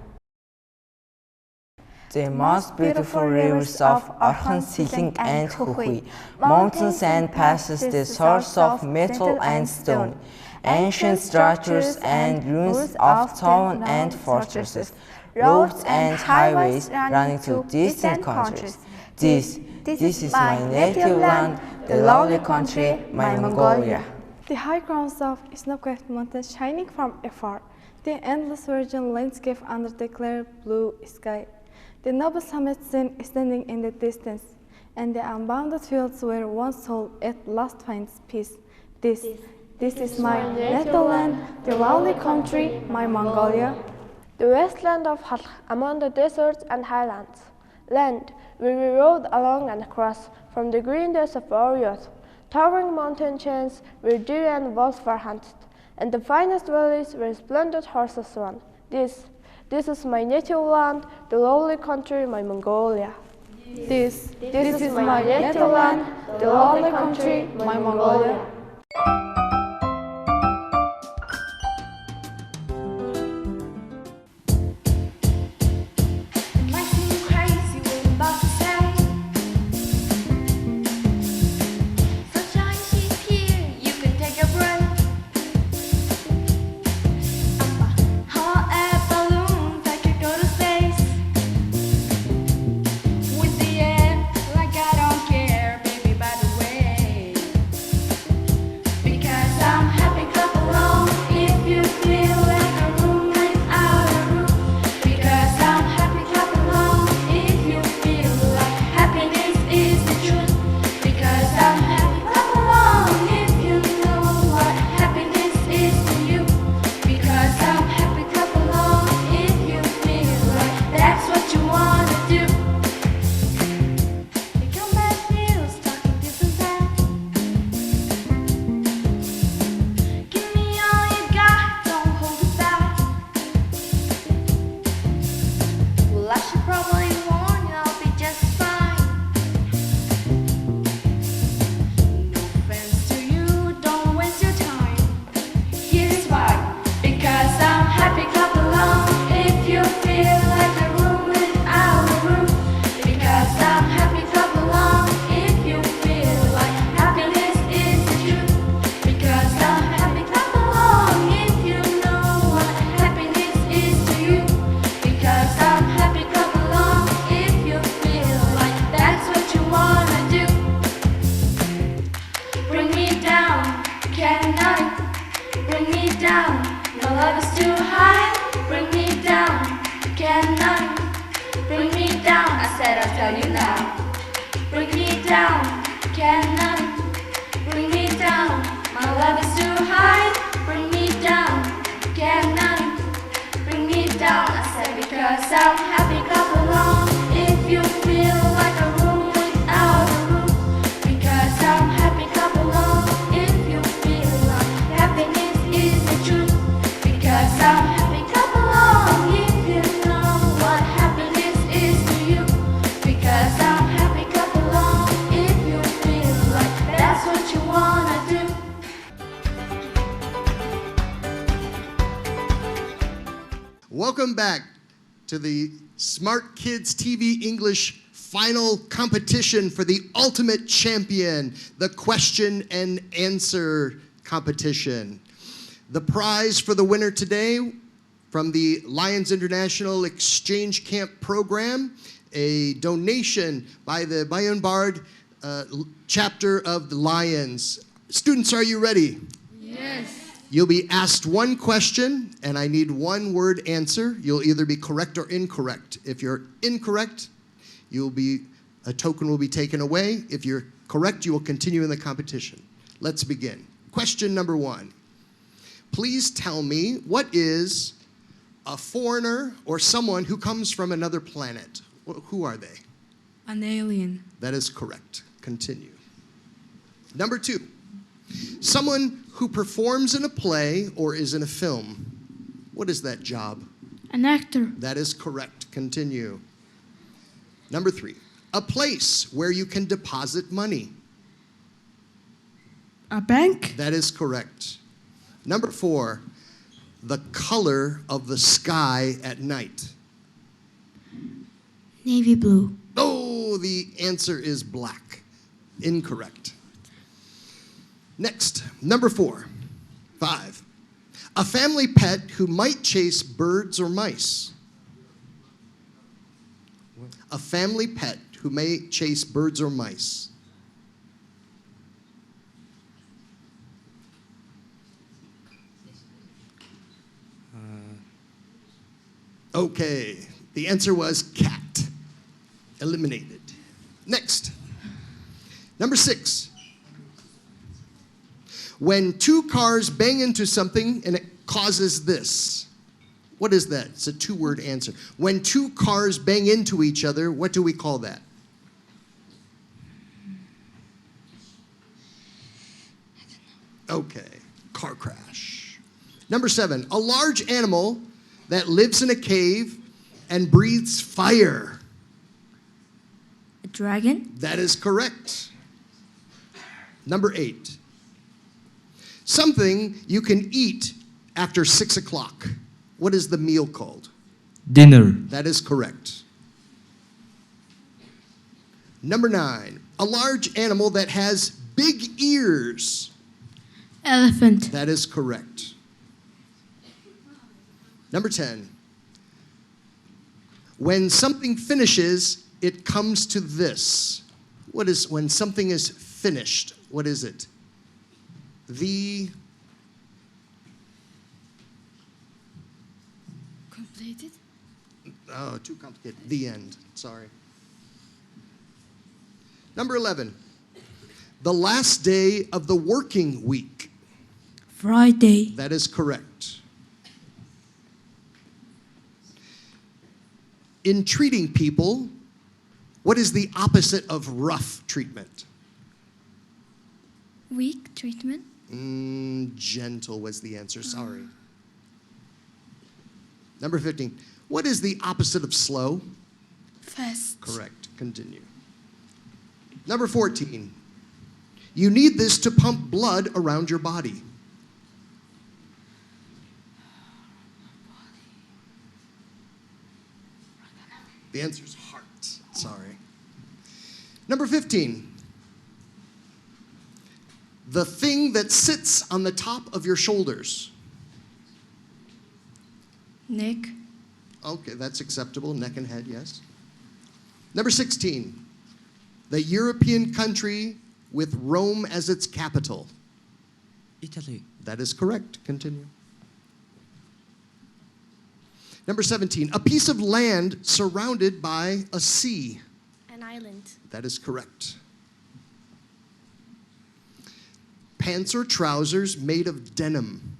The most beautiful rivers of Arhan, Siling and Huhui, mountains and passes, the source of metal and stone, ancient structures and ruins of town and fortresses, roads and highways running to distant countries. This is my native land, the lovely country, my Mongolia. The high crowns of snow-capped mountains shining from afar, the endless virgin landscape under the clear blue sky, the noble summit seen standing in the distance, and the unbounded fields where one soul at last finds peace. This is my native land, the lovely country, my Mongolia. The wasteland of Halk among the deserts and highlands, land where we rode along and across from the green days of our youth, towering mountain chains where deer and wolves were hunted, and the finest valleys where splendid horses run. This is my native land, the lovely country, my Mongolia. This is my native land, the lovely country, my Mongolia. said I'll tell you now. Bring me down, cannot bring me down. My love is too high. Bring me down, cannot bring me down. I said because I'm happy, clap along. If you feel like a room without a roof, because I'm happy, clap along. If you feel like happiness is the truth, because I'm happy, clap along. If you know what happiness is to you, because I'm happy, clap along. If you feel like that's what you wanna do. Welcome back to the Smart Kids TV English final competition for the ultimate champion, the question and answer competition. The prize for the winner today from the Lions International Exchange Camp Program, a donation by the Bayonbard chapter of the Lions. Students, are you ready? Yes. You'll be asked one question, and I need one word answer. You'll either be correct or incorrect. If you're incorrect, a token will be taken away. If you're correct, you will continue in the competition. Let's begin. Question number 1. Please tell me, what is a foreigner or someone who comes from another planet? Who are they? An alien. That is correct. Continue. Number 2. Someone who performs in a play or is in a film. What is that job? An actor. That is correct. Continue. Number 3. A place where you can deposit money. A bank. That is correct. Number 4. The color of the sky at night. Navy blue. Oh, the answer is black. Incorrect. Next, number 5. A family pet who might chase birds or mice. A family pet who may chase birds or mice. Okay, the answer was cat. Eliminated. Next, number 6. When 2 cars bang into something and it causes this. What is that? It's a 2-word answer. When 2 cars bang into each other, what do we call that? Okay, car crash. Number 7, a large animal that lives in a cave and breathes fire. A dragon. That is correct. Number 8. Something you can eat after 6 o'clock. What is the meal called? Dinner. That is correct. Number 9. A large animal that has big ears. Elephant. That is correct. Number 10. When something finishes, it comes to this. What is, when something is finished, what is it? Completed? Oh, too complicated. The end. Sorry. Number 11. The last day of the working week. Friday. That is correct. In treating people, what is the opposite of rough treatment? Weak treatment? Gentle was the answer, sorry. Number 15. What is the opposite of slow? Fast. Correct. Continue. Number 14. You need this to pump blood around your body. The answer is heart. Sorry. Number 15. The thing that sits on the top of your shoulders. Neck. Okay, that's acceptable. Neck and head, yes. Number 16. The European country with Rome as its capital. Italy. That is correct. Continue. Number 17, a piece of land surrounded by a sea. An island. That is correct. Pants or trousers made of denim.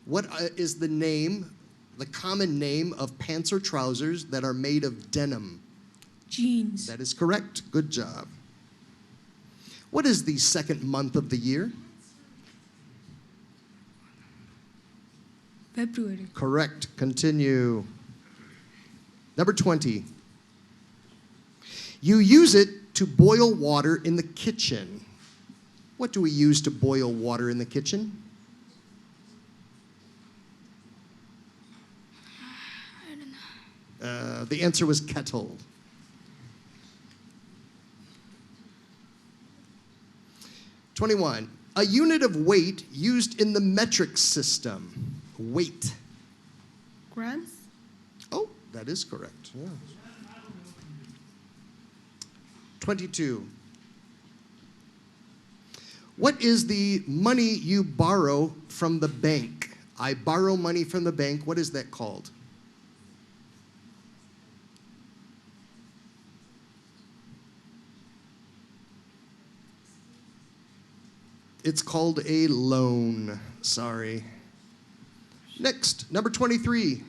What is the name, the common name of pants or trousers that are made of denim? Jeans. That is correct. Good job. What is the second month of the year? February. Correct. Continue. Number 20. You use it to boil water in the kitchen. What do we use to boil water in the kitchen? I don't know. The answer was kettle. '21. A unit of weight used in the metric system. Weight. Grams. Oh, that is correct. Yeah. 22. What is the money you borrow from the bank? I borrow money from the bank. What is that called? It's called a loan. Sorry. Next, number 23.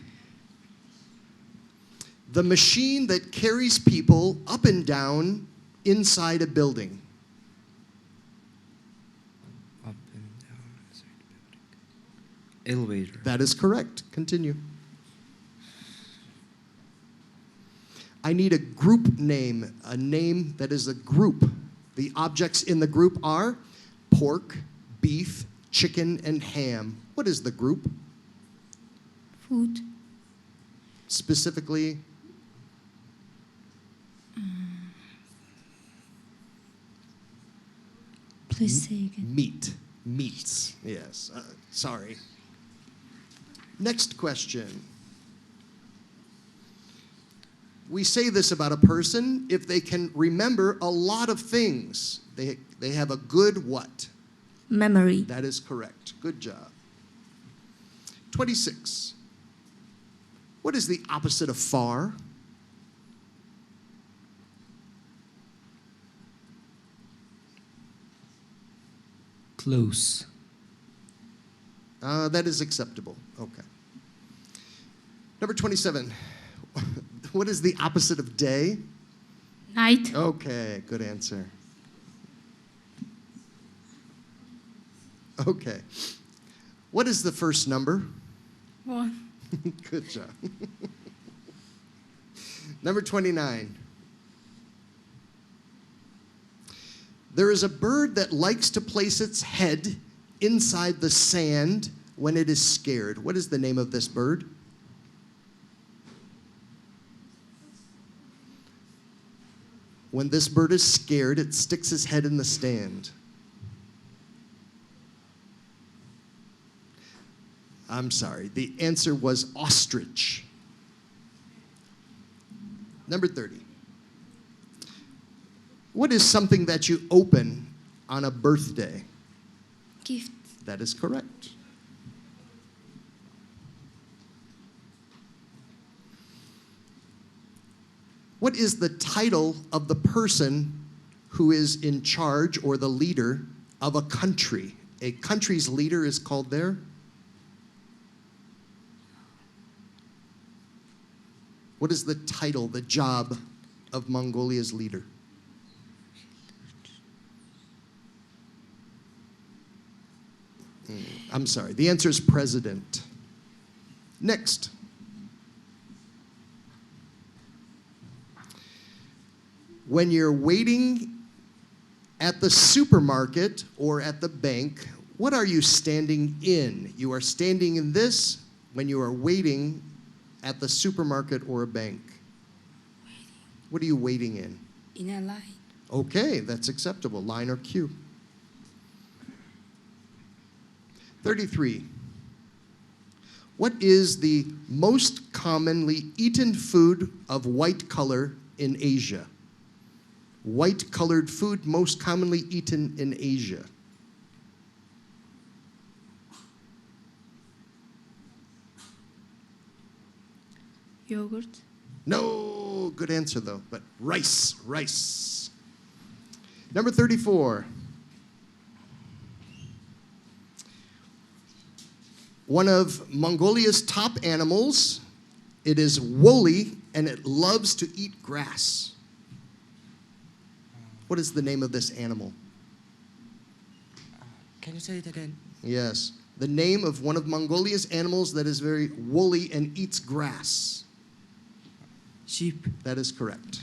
The machine that carries people up and down inside a building. Up and down inside the building. Elevator. That is correct. Continue. I need a group name, a name that is a group. The objects in the group are pork, beef, chicken, and ham. What is the group? Food. Specifically? Please say again. Meat. Meats. Yes. Sorry. Next question. We say this about a person if they can remember a lot of things. They have a good what? Memory. That is correct. Good job. 26. What is the opposite of far? Close. That is acceptable. Okay. Number 27. What is the opposite of day? Night. Okay, good answer. Okay. What is the first number? 1. Good job. Number 29. There is a bird that likes to place its head inside the sand when it is scared. What is the name of this bird? When this bird is scared, it sticks his head in the sand. I'm sorry. The answer was ostrich. Number 30. What is something that you open on a birthday? Gift. That is correct. What is the title of the person who is in charge or the leader of a country? A country's leader is called their? What is the title, the job of Mongolia's leader? I'm sorry, the answer is president. Next. When you're waiting at the supermarket or at the bank, what are you standing in? You are standing in this when you are waiting at the supermarket or a bank. What are you waiting in? In a line. Okay, that's acceptable. Line or queue. 33. What is the most commonly eaten food of white color in Asia? White colored food most commonly eaten in Asia. Yogurt. No, good answer though, but rice, rice. Number 34. One of Mongolia's top animals. It is woolly and it loves to eat grass. What is the name of this animal? Can you say it again? Yes. The name of one of Mongolia's animals that is very woolly and eats grass. Sheep. That is correct.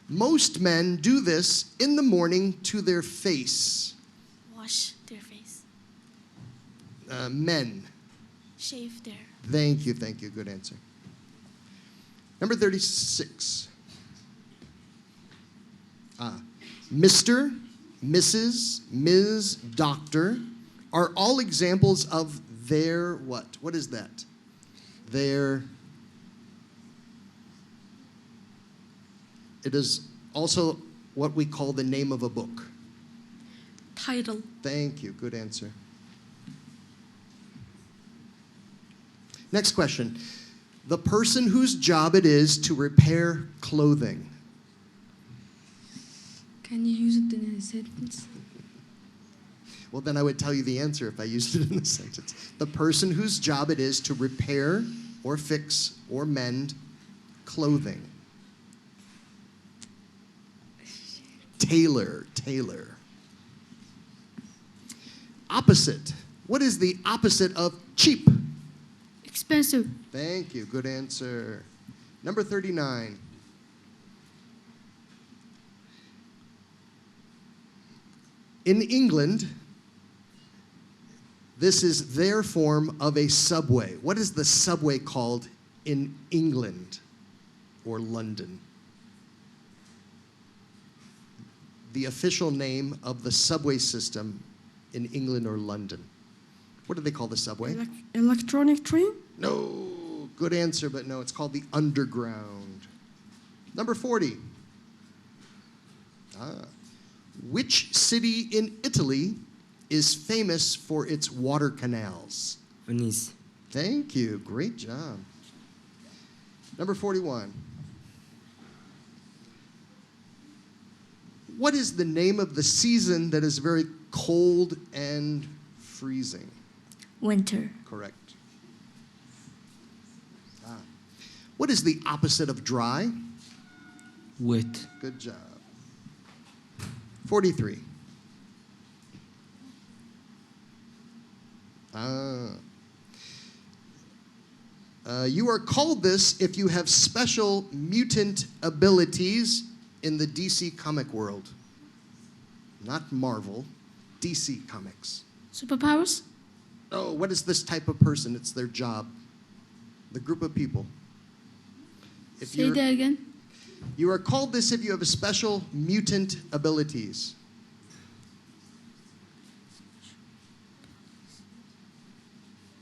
Most men do this in the morning to their face. Wash their face. Men. Shave their. Thank you, good answer. Number 36. Mr., Mrs., Ms., Doctor are all examples of their what? What is that? Their. It is also what we call the name of a book. Title. Thank you, good answer. Next question. The person whose job it is to repair clothing. Can you use it in a sentence? Well, then I would tell you the answer if I used it in a sentence. The person whose job it is to repair or fix or mend clothing. Tailor, tailor. Opposite. What is the opposite of cheap? Expensive. Thank you, good answer. Number 39. In England, this is their form of a subway. What is the subway called in England or London? The official name of the subway system in England or London. What do they call the subway? Electronic train? No, good answer, but no, it's called the Underground. Number 40. Which city in Italy is famous for its water canals? Venice. Thank you, great job. Number 41. What is the name of the season that is very cold and freezing? Winter. Correct. What is the opposite of dry? Wet. Good job. 43. You are called this if you have special mutant abilities in the DC comic world. Not Marvel, DC Comics. Superpowers? Oh, what is this type of person? It's their job. The group of people. Say that again. You are called this if you have a special mutant abilities.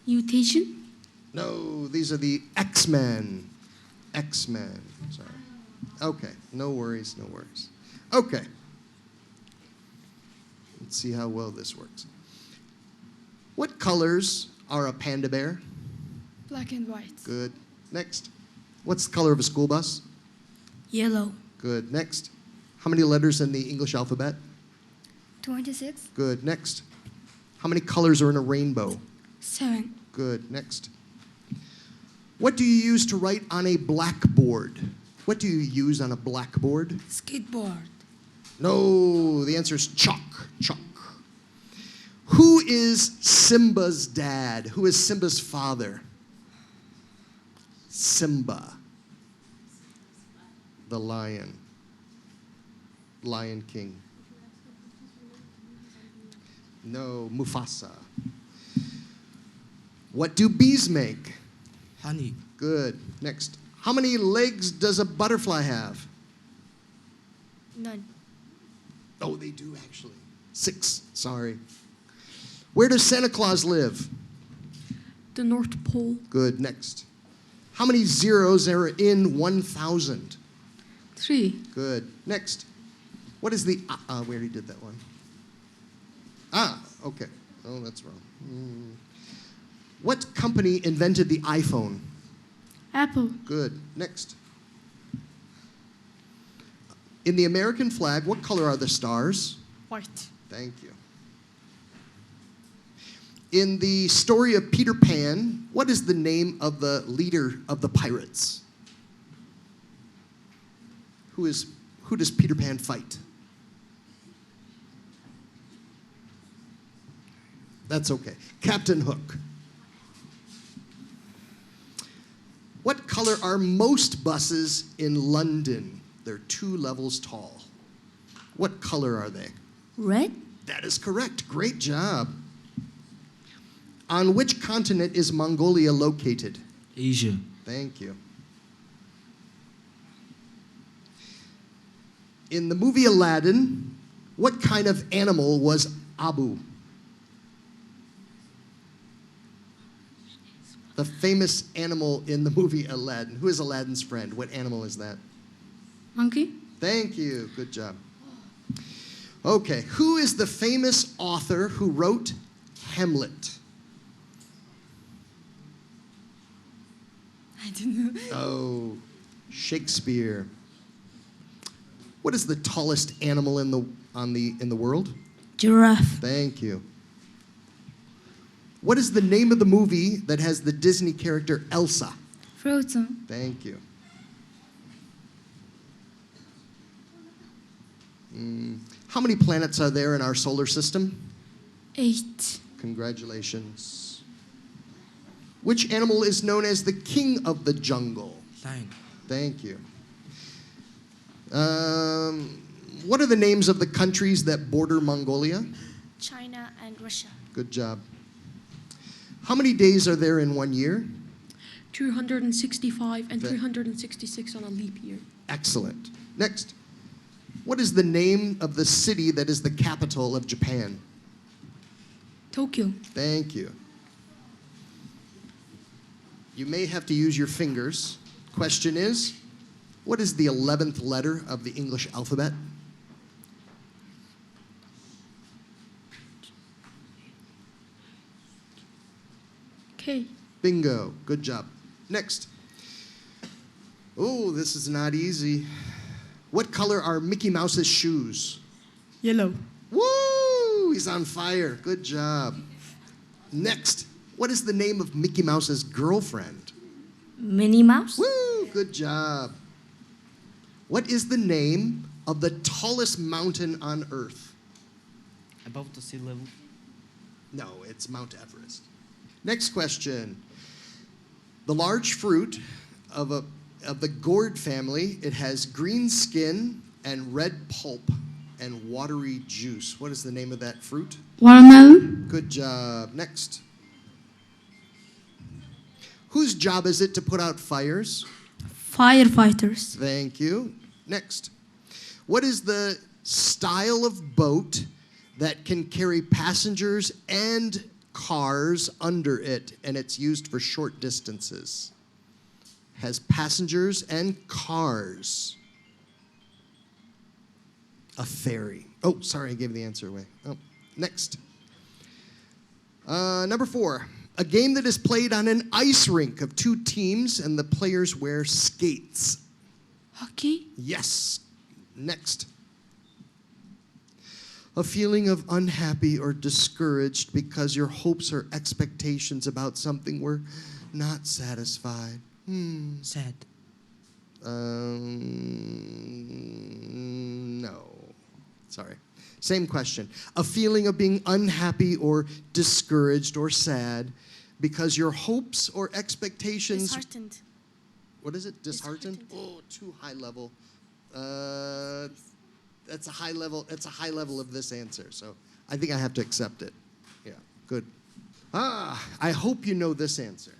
Mutation? No, these are the X-Men. X-Men, sorry. Okay, no worries, no worries. Okay. Let's see how well this works. What colors are a panda bear? Black and white. Good. Next. What's the color of a school bus? Yellow. Good. Next. How many letters in the English alphabet? 26. Good. Next. How many colors are in a rainbow? 7. Good. Next. What do you use to write on a blackboard? What do you use on a blackboard? Skateboard. No, the answer is chalk. Chalk. Who is Simba's dad? Who is Simba's father? Simba. The lion. Lion King. No, Mufasa. What do bees make? Honey. Good. Next. How many legs does a butterfly have? None. Oh, they do actually. 6. Sorry. Where does Santa Claus live? The North Pole. Good. Next. How many zeros are in 1,000? 3. Good. Next. What is the... we already did that one. Okay. Oh, that's wrong. What company invented the iPhone? Apple. Good. Next. In the American flag, what color are the stars? White. Thank you. In the story of Peter Pan, what is the name of the leader of the pirates? Who does Peter Pan fight? That's okay. Captain Hook. What color are most buses in London? They're 2 levels tall. What color are they? Red. That is correct. Great job. On which continent is Mongolia located? Asia. Thank you. In the movie Aladdin, what kind of animal was Abu? The famous animal in the movie Aladdin. Who is Aladdin's friend? What animal is that? Monkey. Thank you. Good job. Okay, who is the famous author who wrote Hamlet? I don't know. Oh, Shakespeare. What is the tallest animal in the world? Giraffe. Thank you. What is the name of the movie that has the Disney character Elsa? Frozen. Thank you. How many planets are there in our solar system? 8. Congratulations. Which animal is known as the king of the jungle? Lion. Thank you. What are the names of the countries that border Mongolia? China and Russia. Good job. How many days are there in 1 year? 265 and 366 on a leap year. Excellent. Next. What is the name of the city that is the capital of Japan? Tokyo. Thank you. You may have to use your fingers. Question is, what is the 11th letter of the English alphabet? K. Bingo. Good job. Next. Oh, this is not easy. What color are Mickey Mouse's shoes? Yellow. Woo! He's on fire. Good job. Next. What is the name of Mickey Mouse's girlfriend? Minnie Mouse. Woo! Good job. What is the name of the tallest mountain on Earth? Above the sea level. No, it's Mount Everest. Next question. The large fruit of the gourd family, it has green skin and red pulp and watery juice. What is the name of that fruit? Watermelon. Good job. Next. Whose job is it to put out fires? Firefighters. Thank you. Next. What is the style of boat that can carry passengers and cars under it, and it's used for short distances? Has passengers and cars. A ferry. Oh, sorry, I gave the answer away. Oh, next. Number 4. A game that is played on an ice rink of 2 teams, and the players wear skates. Hockey. Yes. Next. A feeling of unhappy or discouraged because your hopes or expectations about something were not satisfied. Sad. No. Sorry. Same question. A feeling of being unhappy or discouraged or sad because your hopes or expectations... Disheartened. What is it? Disheartened? Oh, too high level. That's a high level. It's a high level of this answer, so I think I have to accept it. Yeah, good. I hope you know this answer.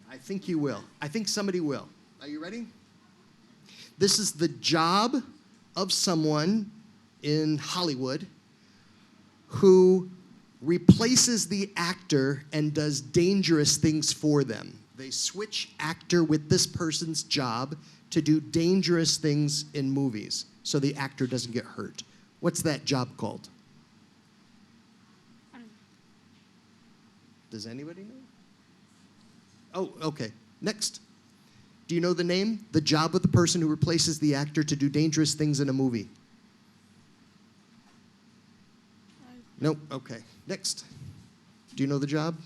I think you will. I think somebody will. Are you ready? This is the job of someone in Hollywood who replaces the actor and does dangerous things for them. They switch actor with this person's job to do dangerous things in movies so the actor doesn't get hurt. What's that job called? Does anybody know? Oh, okay. Next. Do you know the name? The job of the person who replaces the actor to do dangerous things in a movie. Nope. Okay. Next. Do you know the job?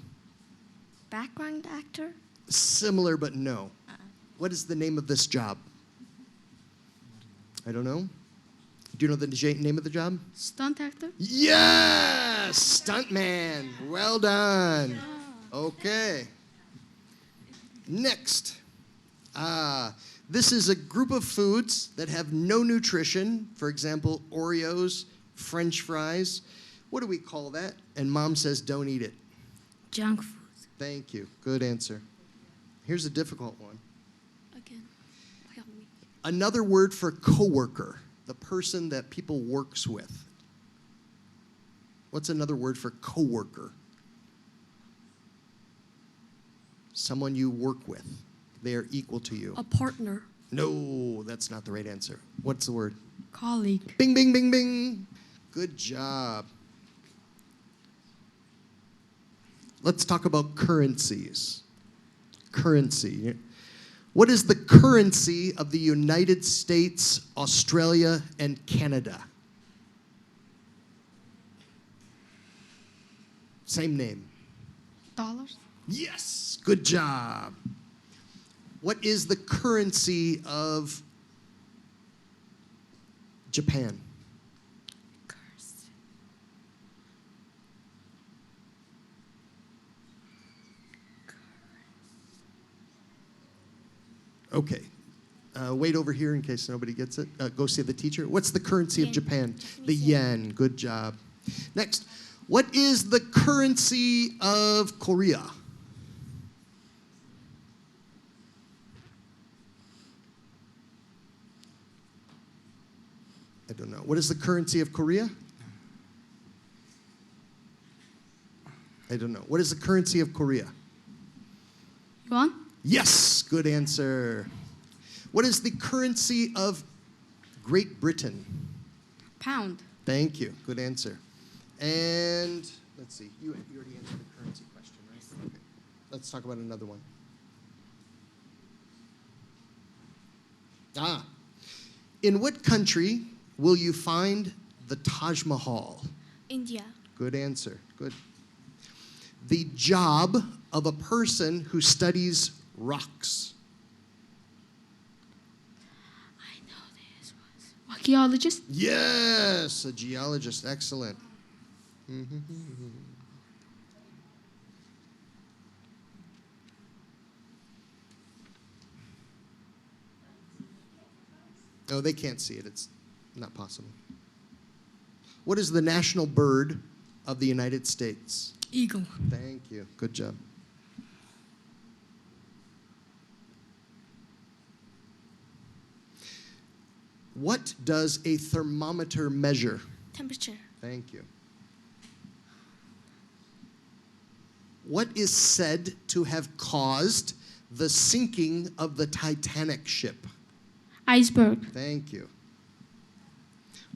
Background actor? Similar, but no. What is the name of this job? I don't know. Do you know the name of the job? Stunt actor? Yes! Stuntman. Well done. Okay. Next. This is a group of foods that have no nutrition. For example, Oreos, French fries. What do we call that? And Mom says don't eat it. Junk food. Thank you. Good answer. Here's a difficult one. Again, help me. Another word for coworker, the person that people works with. What's another word for coworker? Someone you work with. They are equal to you. A partner. No, that's not the right answer. What's the word? Colleague. Bing, bing, bing, bing. Good job. Let's talk about currencies. Currency. What is the currency of the United States, Australia, and Canada? Same name. Dollars. Yes, good job. What is the currency of Japan? Okay. Wait over here in case nobody gets it. Go see the teacher. What's the currency of Japan? The yen. Good job. Next. What is the currency of Korea? I don't know. What is the currency of Korea? I don't know. What is the currency of Korea? Yuan? Yes, good answer. What is the currency of Great Britain? Pound. Thank you. Good answer. And let's see. You already answered the currency question, right? Okay. Let's talk about another one. In what country will you find the Taj Mahal? India. Good answer. Good. The job of a person who studies rocks. I know this was. Archaeologist? Yes, a geologist. Excellent. Oh, they can't see it. It's not possible. What is the national bird of the United States? Eagle. Thank you. Good job. What does a thermometer measure? Temperature. Thank you. What is said to have caused the sinking of the Titanic ship? Iceberg. Thank you.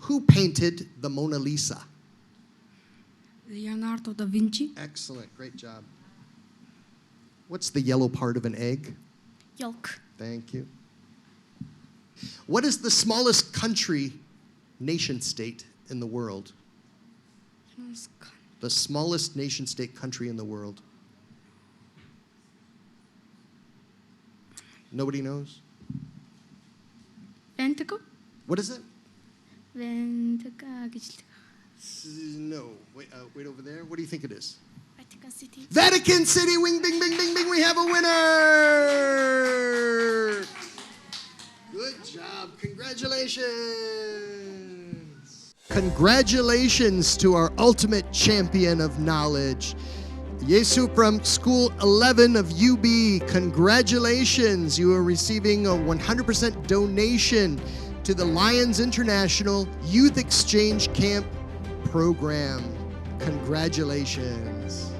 Who painted the Mona Lisa? Leonardo da Vinci. Excellent. Great job. What's the yellow part of an egg? Yolk. Thank you. What is the smallest country, nation state in the world? The smallest nation state country in the world. Nobody knows? Vatican. What is it? Vatican. No. Wait over there. What do you think it is? Vatican City. Vatican City. Wing, bing, bing, bing, bing. We have a winner. Good job. Congratulations. Congratulations to our ultimate champion of knowledge, Yesu from School 11 of UB. Congratulations. You are receiving a 100% donation to the Lions International Youth Exchange Camp program. Congratulations.